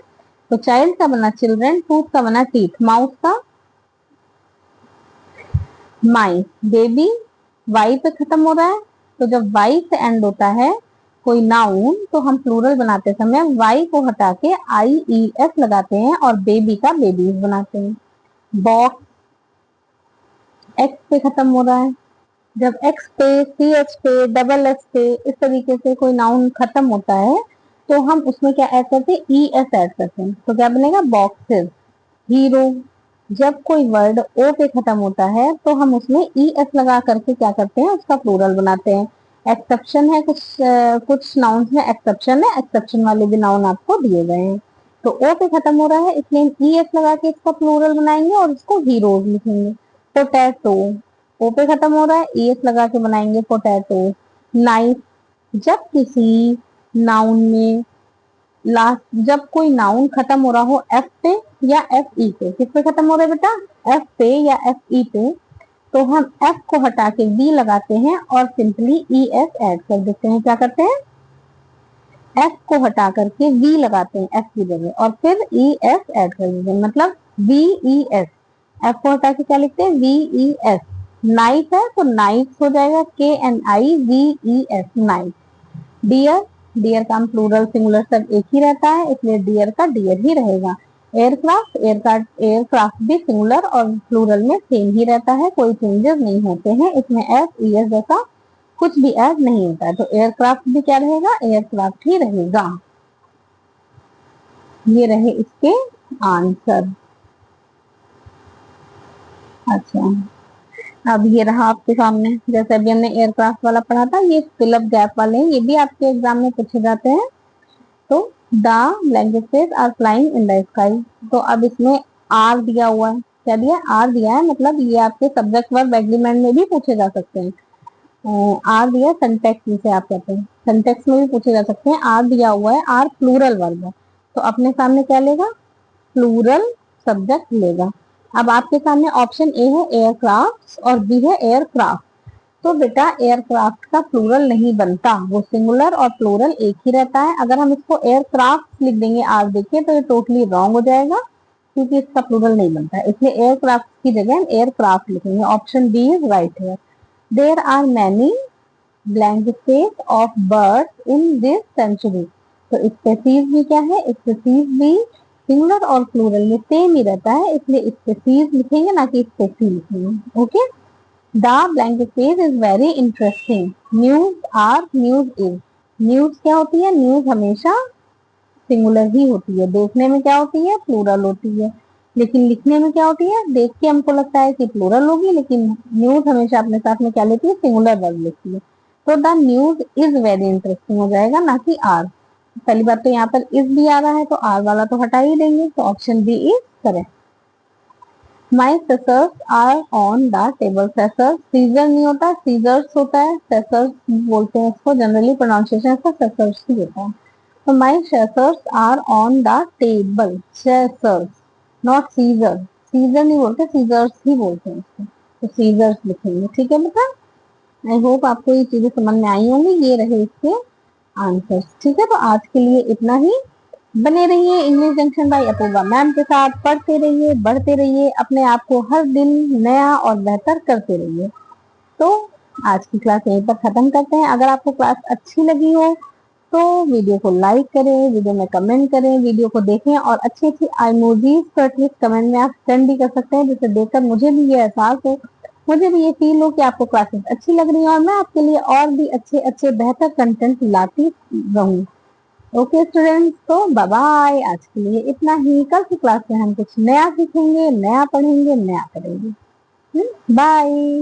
तो चाइल्ड का बना चिल्ड्रन, टूथ का बना टीथ, माउस का माई, बेबी वाई पे खत्म हो रहा है, तो जब वाई से एंड होता है कोई नाउन, तो हम प्लूरल बनाते समय वाई को हटा के आई ई एस लगाते हैं और बेबी का बेबीज बनाते हैं। बॉक्स एक्स पे खत्म हो रहा है, जब एक्स पे, सी एच पे, डबल एस पे, इस तरीके से कोई नाउन खत्म होता है तो हम उसमें क्या ऐड करते हैं? ई एस ऐड करते हैं, तो क्या बनेगा? बॉक्सेस। हीरो, जब कोई वर्ड ओ पे खत्म होता है तो हम उसमें ई एस लगा करके क्या करते हैं? उसका प्लूरल बनाते हैं। एक्सेप्शन है, कुछ नाउन्स में एक्सेप्शन है, एक्सेप्शन वाले भी नाउन आपको दिए गए हैं। तो ओ पे खत्म हो रहा है इसलिए ई एस लगा के इसका प्लूरल बनाएंगे और इसको हीरोज लिखेंगे। पोटैटो, ओ पे खत्म हो रहा है, ई एस लगा के बनाएंगे पोटैटो। नाइफ, जब किसी नाउन में लास्ट, जब कोई नाउन खत्म हो रहा हो एफ पे या एफ ई पे, किस पे खत्म हो रहा है बेटा? एफ पे या एफ ई पे, तो हम एफ को हटा के वी लगाते हैं और सिंपली ई एस ऐड कर देते हैं। क्या करते हैं? एफ को हटा करके वी लगाते हैं एफ की जगह और फिर ई एस ऐड कर देते हैं, मतलब वी ई एस। एफ को हटा के क्या लिखते हैं? V E S. नाइफ है तो नाइफ हो जाएगा के एन आई V E S, knife. Dear, dear का प्लूरल सिंगुलर सब एक ही रहता है इसलिए डियर का डियर ही रहेगा। एयरक्राफ्ट, एयरक्राफ्ट भी सिंगुलर और प्लूरल में सेम ही रहता है, कोई चेंजेस नहीं होते हैं इसमें, एस ई एस जैसा कुछ भी ऐड नहीं होता है। तो एयरक्राफ्ट भी क्या रहेगा? एयरक्राफ्ट ही रहेगा। ये रहे इसके आंसर। अच्छा, अब ये रहा आपके सामने, जैसे अभी हमने एयरक्राफ्ट वाला पढ़ा था, ये फिलअप गैप वाले हैं, ये भी आपके एग्जाम में पूछे जाते हैं। तो the languages are flying in the sky, तो अब इसमें आर दिया हुआ है, क्या दिया? आर दिया है, मतलब ये आपके सब्जेक्ट वर्ब एग्रीमेंट में भी पूछे जा सकते हैं। आर दिया सिंटेक्स, जिसे आप कहते हैं, सिंटेक्स में भी पूछे जा सकते हैं। आर दिया हुआ है, आर प्लूरल वर्ब है, तो अपने सामने क्या लेगा? प्लूरल सब्जेक्ट लेगा। अब आपके सामने ऑप्शन ए है एयरक्राफ्ट और बी है एयरक्राफ्ट, तो बेटा एयरक्राफ्ट का प्लूरल नहीं बनता, वो सिंगुलर और प्लूरल एक ही रहता है। अगर हम इसको एयरक्राफ्ट लिख देंगे आज देखिए तो ये टोटली रॉन्ग हो जाएगा क्योंकि इसका प्लूरल नहीं बनता है, इसलिए एयरक्राफ्ट की जगह हम एयरक्राफ्ट लिखेंगे। ऑप्शन बी इज राइट है। There are many blank space of birds in this century. तो स्पेसीज भी क्या है, स्पेसीज भी सिंगुलर और प्लूरल में सेम ही रहता है, इसलिए स्पेसीज लिखेंगे ना कि स्पेसी लिखेंगे। Okay, the blank space is very interesting. News are, news is. News क्या होती है, न्यूज हमेशा सिंगुलर ही होती है, देखने में क्या होती है, प्लूरल होती है, लेकिन लिखने में क्या होती है, देख के हमको लगता है कि प्लूरल होगी, लेकिन न्यूज हमेशा अपने साथ में क्या लेती है, सिंगुलर वर्ड लेती है। तो the news is very interesting हो जाएगा, ना कि आर। पहली बात तो यहाँ पर इज भी आ रहा है, तो आर वाला तो हटा ही देंगे, तो option B is correct. My scissors are on the table. Scissor scissor नहीं होता, सीजर्स होता है, सेसर्स बोलते हैं इसको, जनरली प्रोनाउंसिएशन इसका सेसर्स ही होता है। तो my scissors are on the table, scissors, not scissor. Scissor नहीं बोलते, सीजर्स ही बोलते हैं इसको, तो सीजर्स लिखेंगे। ठीक है बेटा, आई होप आपको ये चीजें समझ में आई होंगी। ये रहे इसके आंसर्स। ठीक है, तो आज के लिए इतना ही। बने रहिए English Junction by Apoorva ma'am के साथ, पढ़ते रहिए, बढ़ते रहिए, अपने आप को हर दिन नया और बेहतर करते रहिए। तो आज की क्लास यहीं पर खत्म करते हैं। अगर आपको क्लास अच्छी लगी हो तो वीडियो को लाइक करें, वीडियो में कमेंट करें, वीडियो को देखें, और अच्छी अच्छी इमोजीज को एटलीस्ट कमेंट में आप सेंड भी कर सकते हैं, जिसे देखकर मुझे भी ये एहसास हो, मुझे भी ये फील हो कि आपको क्लासेस अच्छी लग रही है, और मैं आपके लिए और भी अच्छे अच्छे बेहतर कंटेंट लाती रहूं। ओके स्टूडेंट्स, तो बाय बाय, आज के लिए इतना ही। कल की क्लास में हम कुछ नया सीखेंगे, नया पढ़ेंगे, नया करेंगे। बाय।